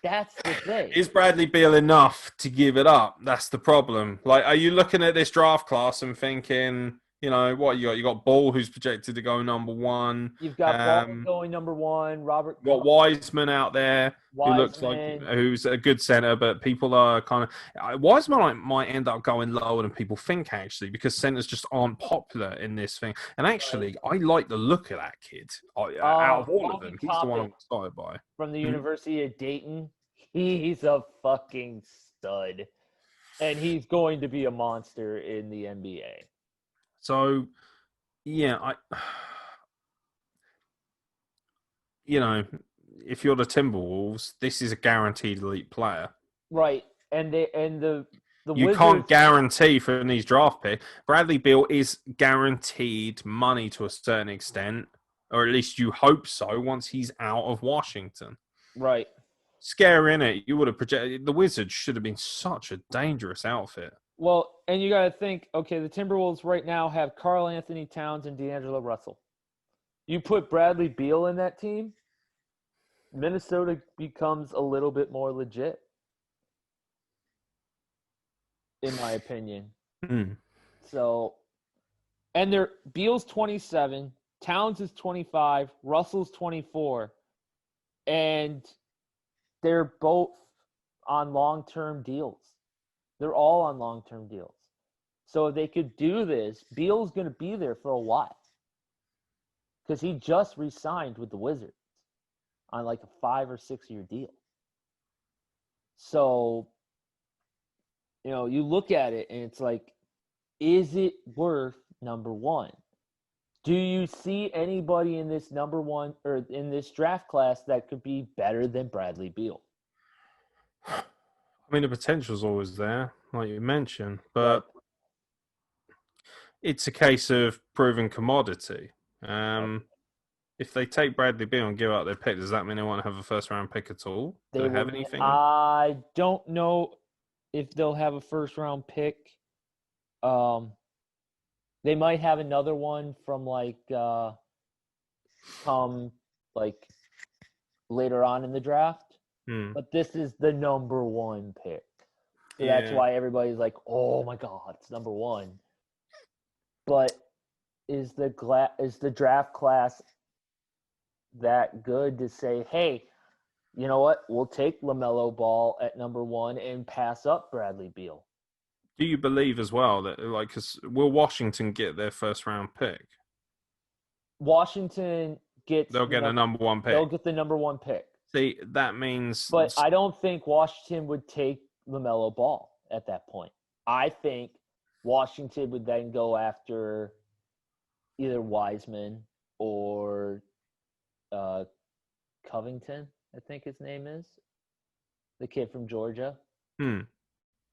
That's the thing. Is Bradley Beal enough to give it up? That's the problem. Like, are you looking at this draft class and thinking, what you got? You got Ball, who's projected to go number 1. You've got Ball going number 1. Robert. Got Wiseman out there, who looks like who's a good center, but people are kind of Wiseman might end up going lower than people think actually, because centers just aren't popular in this thing. And actually, I like the look of that kid. Out of all of them, he's the one I'm excited by. From the University of Dayton, he's a fucking stud, and he's going to be a monster in the NBA. So, yeah, if you're the Timberwolves, this is a guaranteed elite player, right? And the you Wizards can't guarantee from these draft picks. Bradley Beal is guaranteed money to a certain extent, or at least you hope so. Once he's out of Washington, right? Scary, innit? You would have projected the Wizards should have been such a dangerous outfit. Well, and you got to think, okay, the Timberwolves right now have Karl Anthony Towns and D'Angelo Russell. You put Bradley Beal in that team, Minnesota becomes a little bit more legit, in my opinion. So, and Beal's 27, Towns is 25, Russell's 24, and they're both on long-term deals. They're all on long-term deals. So if they could do this, Beal's going to be there for a while. Because he just re-signed with the Wizards on like a 5 or 6 year deal. So, you look at it and it's like, is it worth number 1? Do you see anybody in this number 1 or in this draft class that could be better than Bradley Beal? I mean, the potential's always there, like you mentioned, but it's a case of proven commodity. If they take Bradley Beal and give out their pick, does that mean they won't have a first-round pick at all? Do they have anything? I don't know if they'll have a first-round pick. They might have another one from later on in the draft. But this is the number 1 pick. So that's why everybody's like, oh my God, it's number 1. But is the draft class that good to say, hey, you know what? We'll take LaMelo Ball at number 1 and pass up Bradley Beal. Do you believe as well that, because will Washington get their first round pick? Washington gets They'll get a number one pick. They'll get the number one pick. See, that means. But I don't think Washington would take LaMelo Ball at that point. I think Washington would then go after either Wiseman or Covington, I think his name is, the kid from Georgia.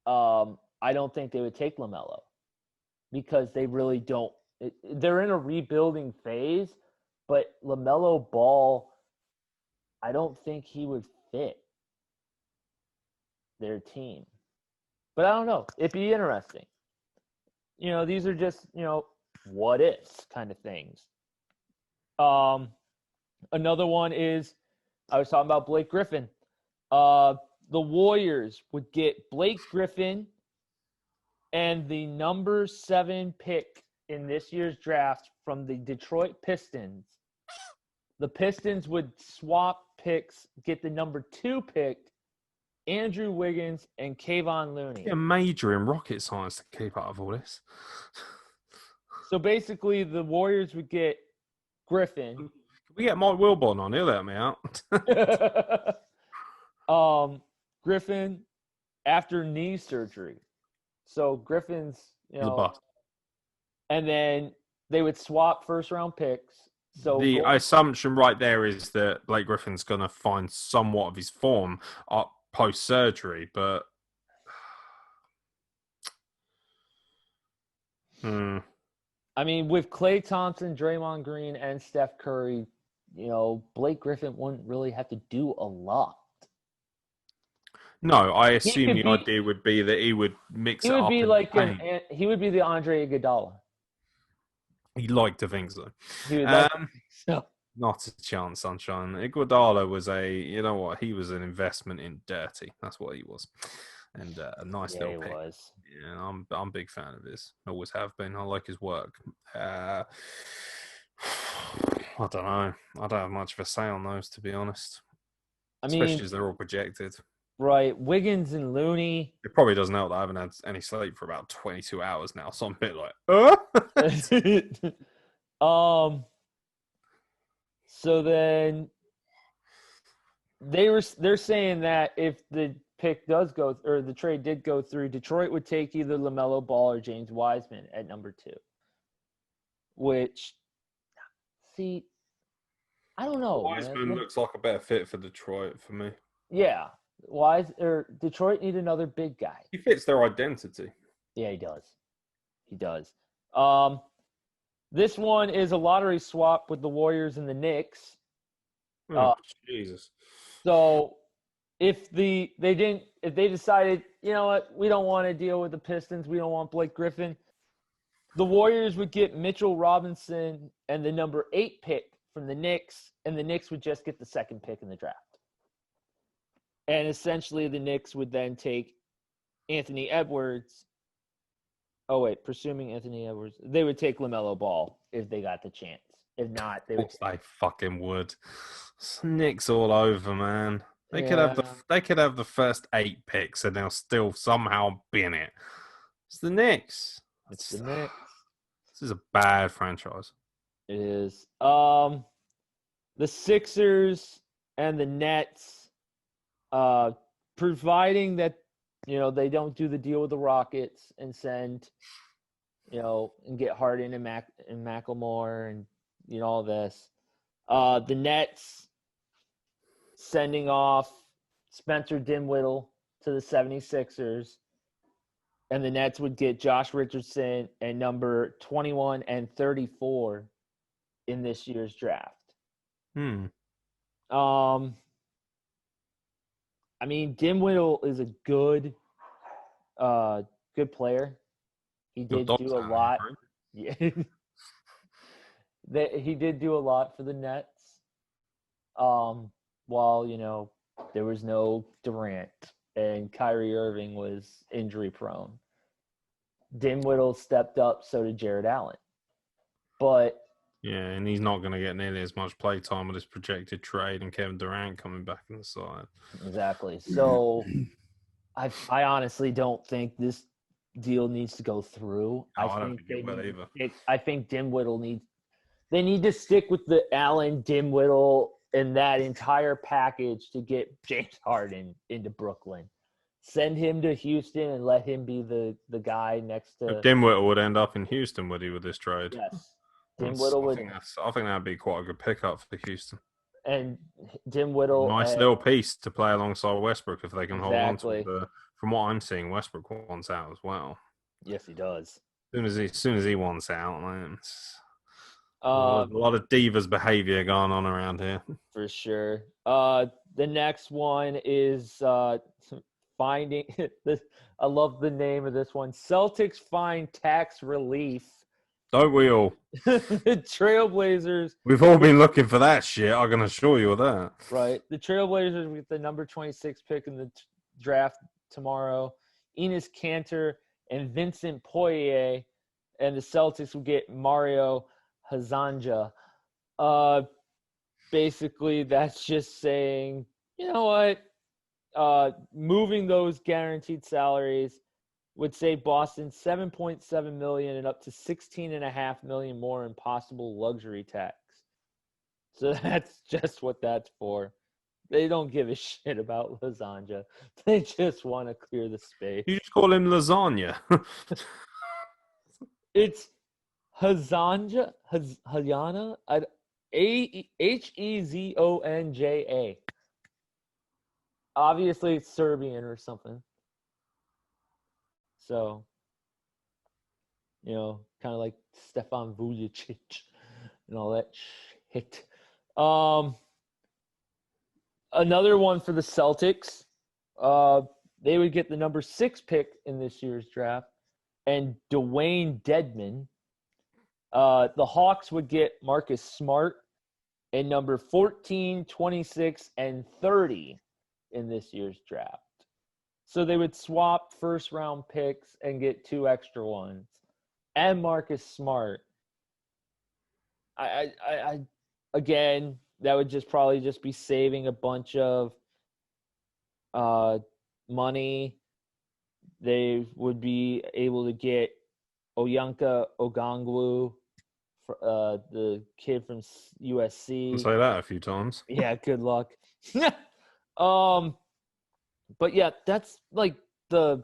I don't think they would take LaMelo because they really don't. They're in a rebuilding phase, but LaMelo Ball, I don't think he would fit their team. But I don't know. It'd be interesting. These are just, what ifs kind of things. Another one is, I was talking about Blake Griffin. The Warriors would get Blake Griffin and the number 7 pick in this year's draft from the Detroit Pistons. The Pistons would swap picks, get the number 2 pick, Andrew Wiggins and Kayvon Looney. A major in rocket science to keep up with all this. So basically, the Warriors would get Griffin. Can we get Mike Wilbon on? He'll let me out. Griffin after knee surgery. So Griffin's, The bust. And then they would swap first-round picks. So the assumption right there is that Blake Griffin's going to find somewhat of his form up post-surgery, but I mean, with Klay Thompson, Draymond Green, and Steph Curry, Blake Griffin wouldn't really have to do a lot. No, I assume the idea would be that he would mix it up. He would be the Andre Iguodala. He'd like to think so. He would like to think so. Not a chance, sunshine. Iguodala was he was an investment in dirty. That's what he was. And a nice little pick. Was. Yeah, I'm a big fan of his. Always have been. I like his work. I don't know. I don't have much of a say on those, to be honest. Especially as they're all projected. Right. Wiggins and Looney. It probably doesn't help that I haven't had any sleep for about 22 hours now, so I'm a bit like, So then they're saying that if the pick does go, or the trade did go through, Detroit would take either LaMelo Ball or James Wiseman at number 2. Which, see, I don't know. Wiseman looks like a better fit for Detroit for me. Yeah. Detroit need another big guy. He fits their identity. Yeah, he does. He does. This one is a lottery swap with the Warriors and the Knicks. Jesus. So if they decided, you know what, we don't want to deal with the Pistons, we don't want Blake Griffin, the Warriors would get Mitchell Robinson and the number 8 pick from the Knicks, and the Knicks would just get the 2nd pick in the draft. And essentially the Knicks would then take Anthony Edwards. Oh, wait, presuming Anthony Edwards. They would take LaMelo Ball if they got the chance. If not, they would. They fucking would. Knicks all over, man. They could have the first 8 picks and they'll still somehow be in it. It's the Knicks. It's the Knicks. This is a bad franchise. It is. The Sixers and the Nets, providing that they don't do the deal with the Rockets and send, and get Harden and McLemore and all this. The Nets sending off Spencer Dinwiddie to the 76ers, and the Nets would get Josh Richardson and number 21 and 34 in this year's draft. I mean, Dinwiddie is a good player. He did do a lot. Yeah. He did do a lot for the Nets. While, there was no Durant and Kyrie Irving was injury prone. Dinwiddie stepped up, so did Jared Allen. But yeah, and he's not going to get nearly as much play time with his projected trade and Kevin Durant coming back in the side. Exactly. So I honestly don't think this deal needs to go through. No, I don't think it will either. I think Dinwiddie They need to stick with the Allen, Dimwittle, and that entire package to get James Harden into Brooklyn. Send him to Houston and let him be the guy next to. Dimwittle would end up in Houston, would he, with this trade? Yes, Dimwittle would. I think that'd be quite a good pickup for Houston. And Dimwittle. Nice little piece to play alongside Westbrook if they can hold on to it. From what I'm seeing, Westbrook wants out as well. Yes, he does. As soon as he wants out, man, a lot of divas behavior going on around here. For sure. The next one is finding this. I love the name of this one. Celtics find tax relief. Don't we all? The Trailblazers. We've all been looking for that shit. I can assure you of that. Right. The Trailblazers with the number 26 pick in the draft tomorrow. Enes Kanter and Vincent Poirier, and the Celtics will get Mario Hazanja. Basically, that's just saying, you know what? Moving those guaranteed salaries would save Boston $7.7 million and up to $16.5 million more in possible luxury tax. So that's just what that's for. They don't give a shit about lasagna. They just want to clear the space. You just call him lasagna. It's Hazanja, Hazana, Hezonja. Obviously, it's Serbian or something. So, kind of like Stefan Vujacic and all that shit. Another one for the Celtics. They would get the number 6 pick in this year's draft, and Dwayne Dedman. The Hawks would get Marcus Smart and number 14, 26, and 30 in this year's draft. So they would swap first-round picks and get 2 extra ones. And Marcus Smart. I again, that would probably be saving a bunch of money. They would be able to get Oyanka Ogangwu, the kid from USC. I'll say that a few times. Yeah, good luck. But yeah, that's like the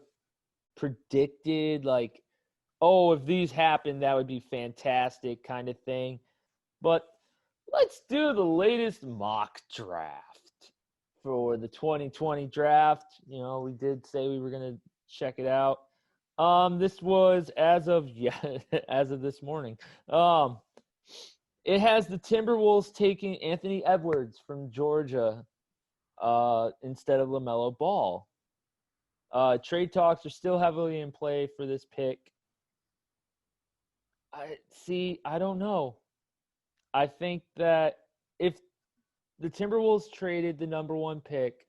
predicted, like, oh, if these happen, that would be fantastic kind of thing. But let's do the latest mock draft for the 2020 draft. We did say we were going to check it out. This was as of this morning. It has the Timberwolves taking Anthony Edwards from Georgia instead of LaMelo Ball. Trade talks are still heavily in play for this pick. I don't know. I think that if the Timberwolves traded the number 1 pick,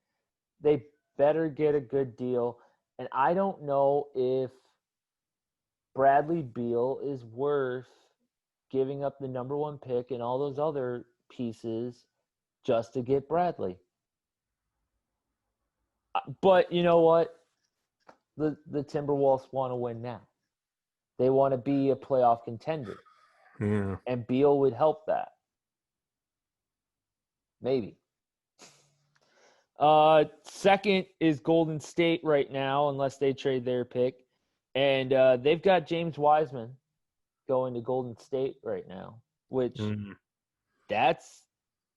they better get a good deal. And I don't know if Bradley Beal is worth giving up the number 1 pick and all those other pieces just to get Bradley. But you know what? The Timberwolves want to win now. They want to be a playoff contender. Yeah. And Beal would help that. Maybe. Second is Golden State right now, unless they trade their pick. And they've got James Wiseman going to Golden State right now, which that's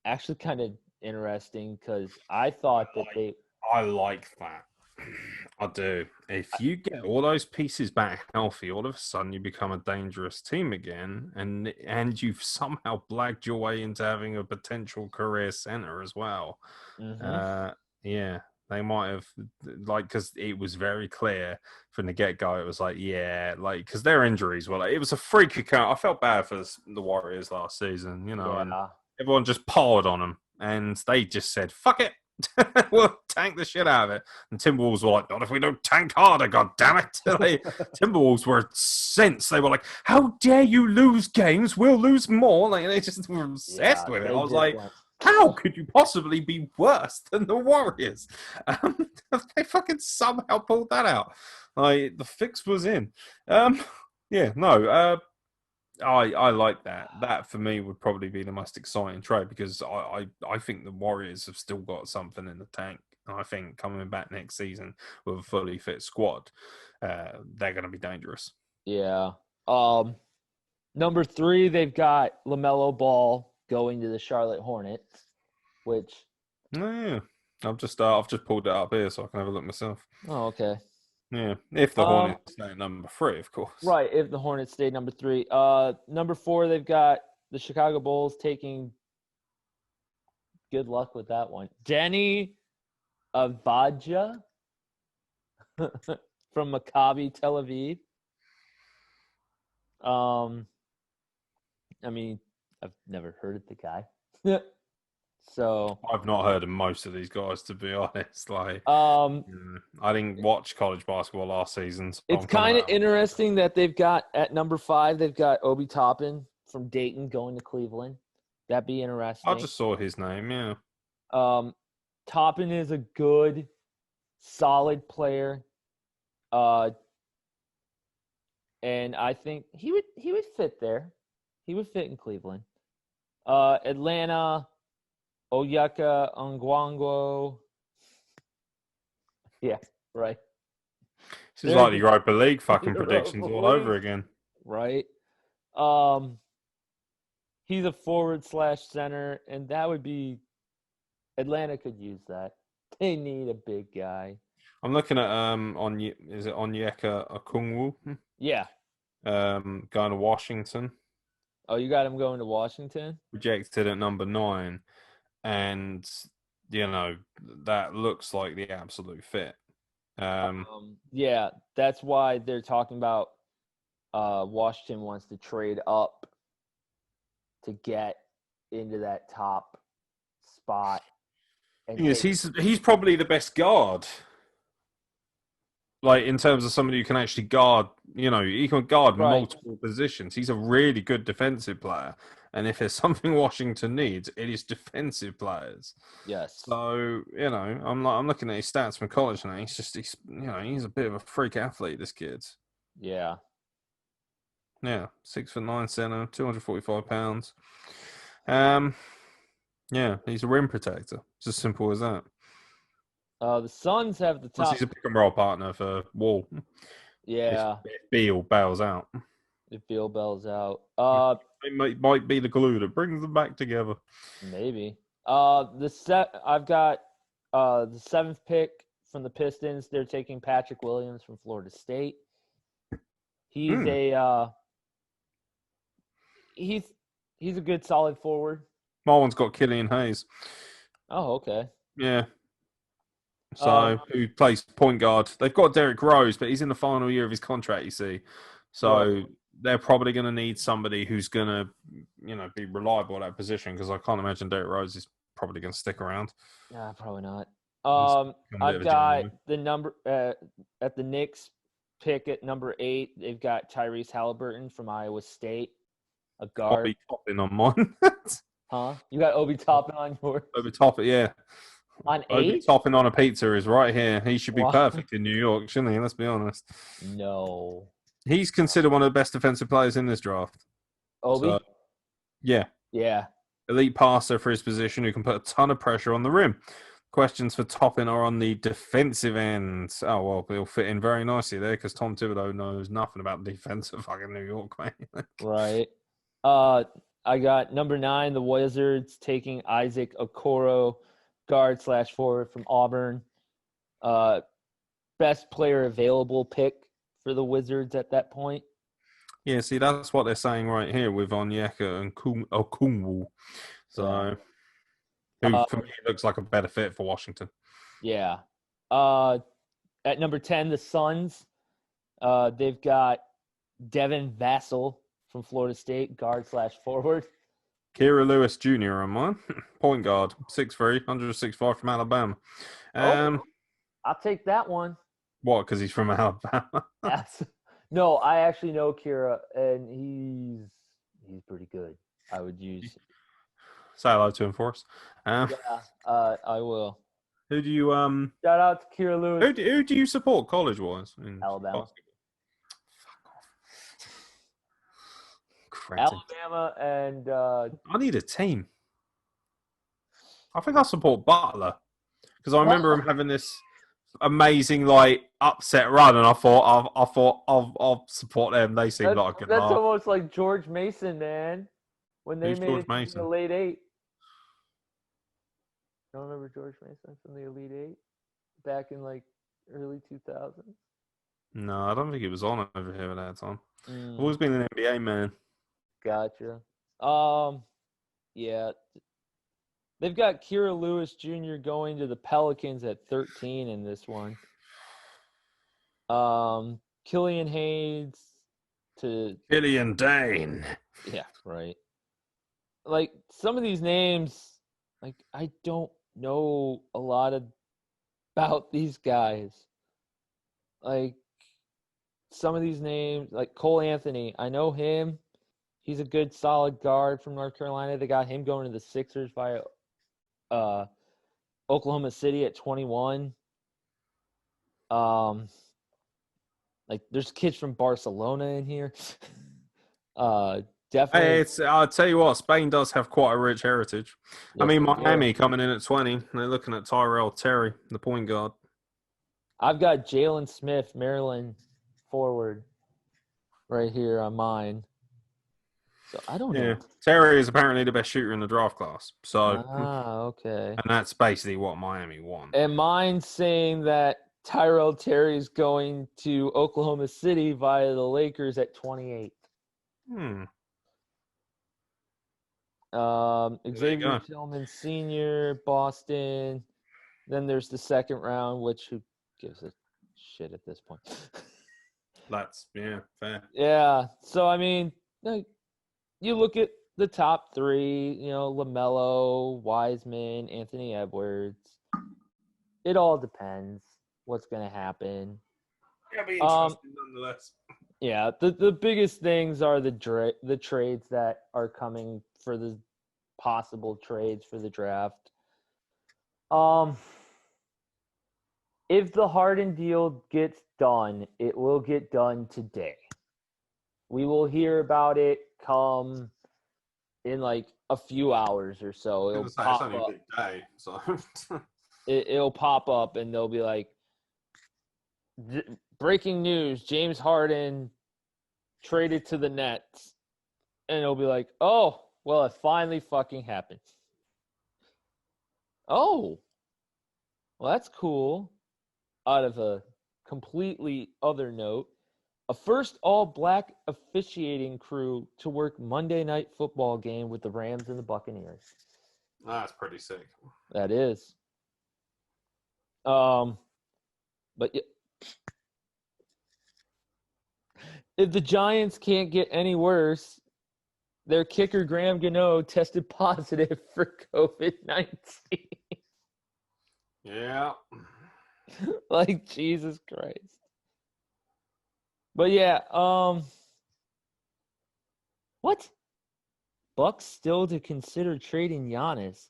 actually kind of interesting because I thought that I like that. I do. If you get all those pieces back healthy, all of a sudden you become a dangerous team again, and you've somehow blagged your way into having a potential career center as well. Mm-hmm. Yeah, they might have, because it was very clear from the get-go. It was because their injuries were it was a freak account. I felt bad for the Warriors last season, and everyone just piled on them, and they just said, "Fuck it." We'll tank the shit out of it. And Timberwolves were like, not if we don't tank harder, god damn it. Timberwolves were incensed. They were like, how dare you lose games? We'll lose more. They just were obsessed with it. I was like, how could you possibly be worse than the Warriors? They fucking somehow pulled that out. The fix was in. I like that. That for me would probably be the most exciting trade because I think the Warriors have still got something in the tank. And I think coming back next season with a fully fit squad, they're going to be dangerous. Yeah. Number 3, they've got LaMelo Ball going to the Charlotte Hornets, which. Oh, yeah, I've just pulled it up here so I can have a look myself. Oh, okay. Yeah, if the Hornets stay at number 3, of course. Right, if the Hornets stay number 3. Number 4, they've got the Chicago Bulls taking. Good luck with that one. Denny Avdija from Maccabi Tel Aviv. I mean, I've never heard of the guy. So I've not heard of most of these guys, to be honest. Like, I didn't watch college basketball last season. So it's kind of interesting that they've got at number 5, they've got Obi Toppin from Dayton going to Cleveland. That'd be interesting. I just saw his name, yeah. Toppin is a good, solid player. And I think he would fit there. He would fit in Cleveland. Atlanta, Oyeka Ongwangwo. Yeah, right. This is like the Europa League fucking predictions all over again. Right. He's a forward/center, and that would be Atlanta could use that. They need a big guy. I'm looking at is it Onyeka Okungwu? Yeah. Going to Washington. Oh, you got him going to Washington? Rejected at number 9, and that looks like the absolute fit. Yeah, that's why they're talking about Washington wants to trade up to get into that top spot. And he's probably the best guard. Like, in terms of somebody who can actually guard, he can guard multiple positions. He's a really good defensive player. And if there's something Washington needs, it is defensive players. Yes. So, I'm looking at his stats from college now. He's a bit of a freak athlete, this kid. Yeah. Yeah. 6'9" center, 245 pounds. Yeah, he's a rim protector. It's as simple as that. The Suns have the top. He's a pick and roll partner for Wall. Yeah. If Beal bails out. If Beal bails out. It might be the glue that brings them back together. Maybe. I've got the 7th pick from the Pistons. They're taking Patrick Williams from Florida State. He's he's a good solid forward. My one's got Killian Hayes. Oh, okay. Yeah. So, who plays point guard? They've got Derrick Rose, but he's in the final year of his contract, you see. So, they're probably going to need somebody who's going to, be reliable at that position because I can't imagine Derrick Rose is probably going to stick around. Yeah, probably not. I've got the number at the Knicks pick at number 8. They've got Tyrese Halliburton from Iowa State, a guard. Obi Toppin on mine. Huh? You got Obi Toppin on yours? Obi Toppin, yeah. On 8? Obi Toppin on a pizza is right here. He should be perfect in New York, shouldn't he? Let's be honest. No. He's considered one of the best defensive players in this draft. Obi? So, yeah. Yeah. Elite passer for his position who can put a ton of pressure on the rim. Questions for Toppin are on the defensive end. Oh, well, he'll fit in very nicely there because Tom Thibodeau knows nothing about defensive fucking New York, man. Right. I got number 9, the Wizards taking Isaac Okoro, guard/forward from Auburn. Best player available pick for the Wizards at that point. Yeah, see, that's what they're saying right here with Onyeka and Okungwu. So, who for me looks like a better fit for Washington. Yeah. At number 10, the Suns. They've got Devin Vassell from Florida State, guard/forward. Kira Lewis Jr. on mine. Point guard, 6'3", 165 from Alabama. I'll take that one. What, because he's from Alabama? Yes. No, I actually know Kira, and he's pretty good. I would use. Say hello to him for us. I will. Who do you Shout out to Kira Lewis. Who do you support college-wise? Alabama. Basketball? Cretin. Alabama and I need a team. I think I'll support Butler because I remember him Butler. having this amazing upset run, and I thought I'll support them. They seem like a good That's laugh. almost like George Mason, man. When they Who's made George it to the Mason? Elite Eight. Don't remember George Mason from the Elite Eight back in like early 2000s. No, I don't think he was on over here at that time. I've Mm, always been an NBA man. gotcha. Yeah. They've got Kira Lewis Jr. going to the Pelicans at 13 in this one. Killian Hayes to Killian Dane. yeah, right. Like some of these names, like I don't know a lot about these guys. Like some of these names, like Cole Anthony, I know him. He's a good, solid guard from North Carolina. They got him going to the Sixers via Oklahoma City at 21. Like there's kids from Barcelona in here. Definitely. Hey, I'll tell you what, Spain does have quite a rich heritage. I Yes, mean, they do. Miami coming in at 20. They're looking at Tyrell Terry, the point guard. I've got Jalen Smith, Maryland forward, right here on mine. So I don't know. Terry is apparently the best shooter in the draft class. So, Okay. and that's basically what Miami won. And mine saying that Tyrell Terry is going to Oklahoma City via the Lakers at 28. Xavier Tillman Sr., Boston. Then there's the second round, which who gives a shit at this point? That's, fair. Yeah. So, I mean, like, you look at the top three, LaMelo, Wiseman, Anthony Edwards. It all depends what's going to happen. Yeah, be interesting nonetheless. Yeah, the biggest things are the trades that are coming for the possible trades for the draft. If the Harden deal gets done, it will get done today. We will hear about it come in like a few hours or so. It'll pop it's only up. a big day, so It'll pop up and they'll be like, breaking news, James Harden traded to the Nets. And it'll be like, oh, well, it finally fucking happened. Oh, well, that's cool. Out of a completely other note, a first all-black officiating crew to work Monday Night Football game with the Rams and the Buccaneers. That's pretty sick. That is. But if the Giants can't get any worse, their kicker Graham Gano tested positive for COVID-19. Yeah. Like Jesus Christ. But yeah, what? Bucks still to consider trading Giannis?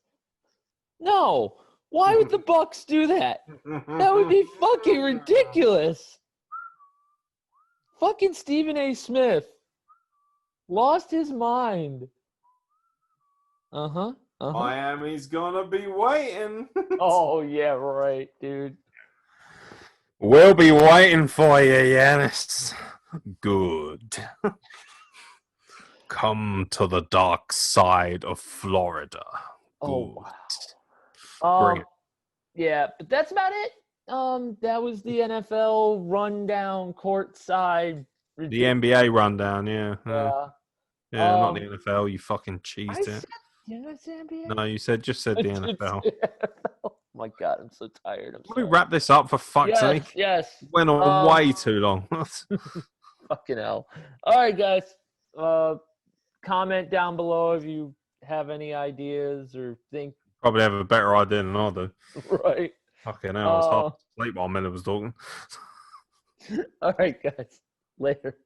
No. Why would the Bucks do that? That would be fucking ridiculous. Fucking Stephen A. Smith lost his mind. Miami's gonna be waiting. Oh yeah, right, dude. We'll be waiting for you, Giannis. Good. Come to the dark side of Florida. Oh Good. wow. Bring it. Yeah, but that's about it. That was the NFL rundown courtside. The NBA rundown, yeah. Yeah. Not the NFL, you fucking cheesed it. Did I say NBA? No, you just said the NFL. Oh my God, I'm so tired. Can we wrap this up for fuck's sake? Yes. Went on way too long. Fucking hell. All right, guys. Comment down below if you have any ideas or think. Probably have a better idea than I do. Right. Fucking hell, I was hard to sleep while Miller was talking. All right, guys. Later.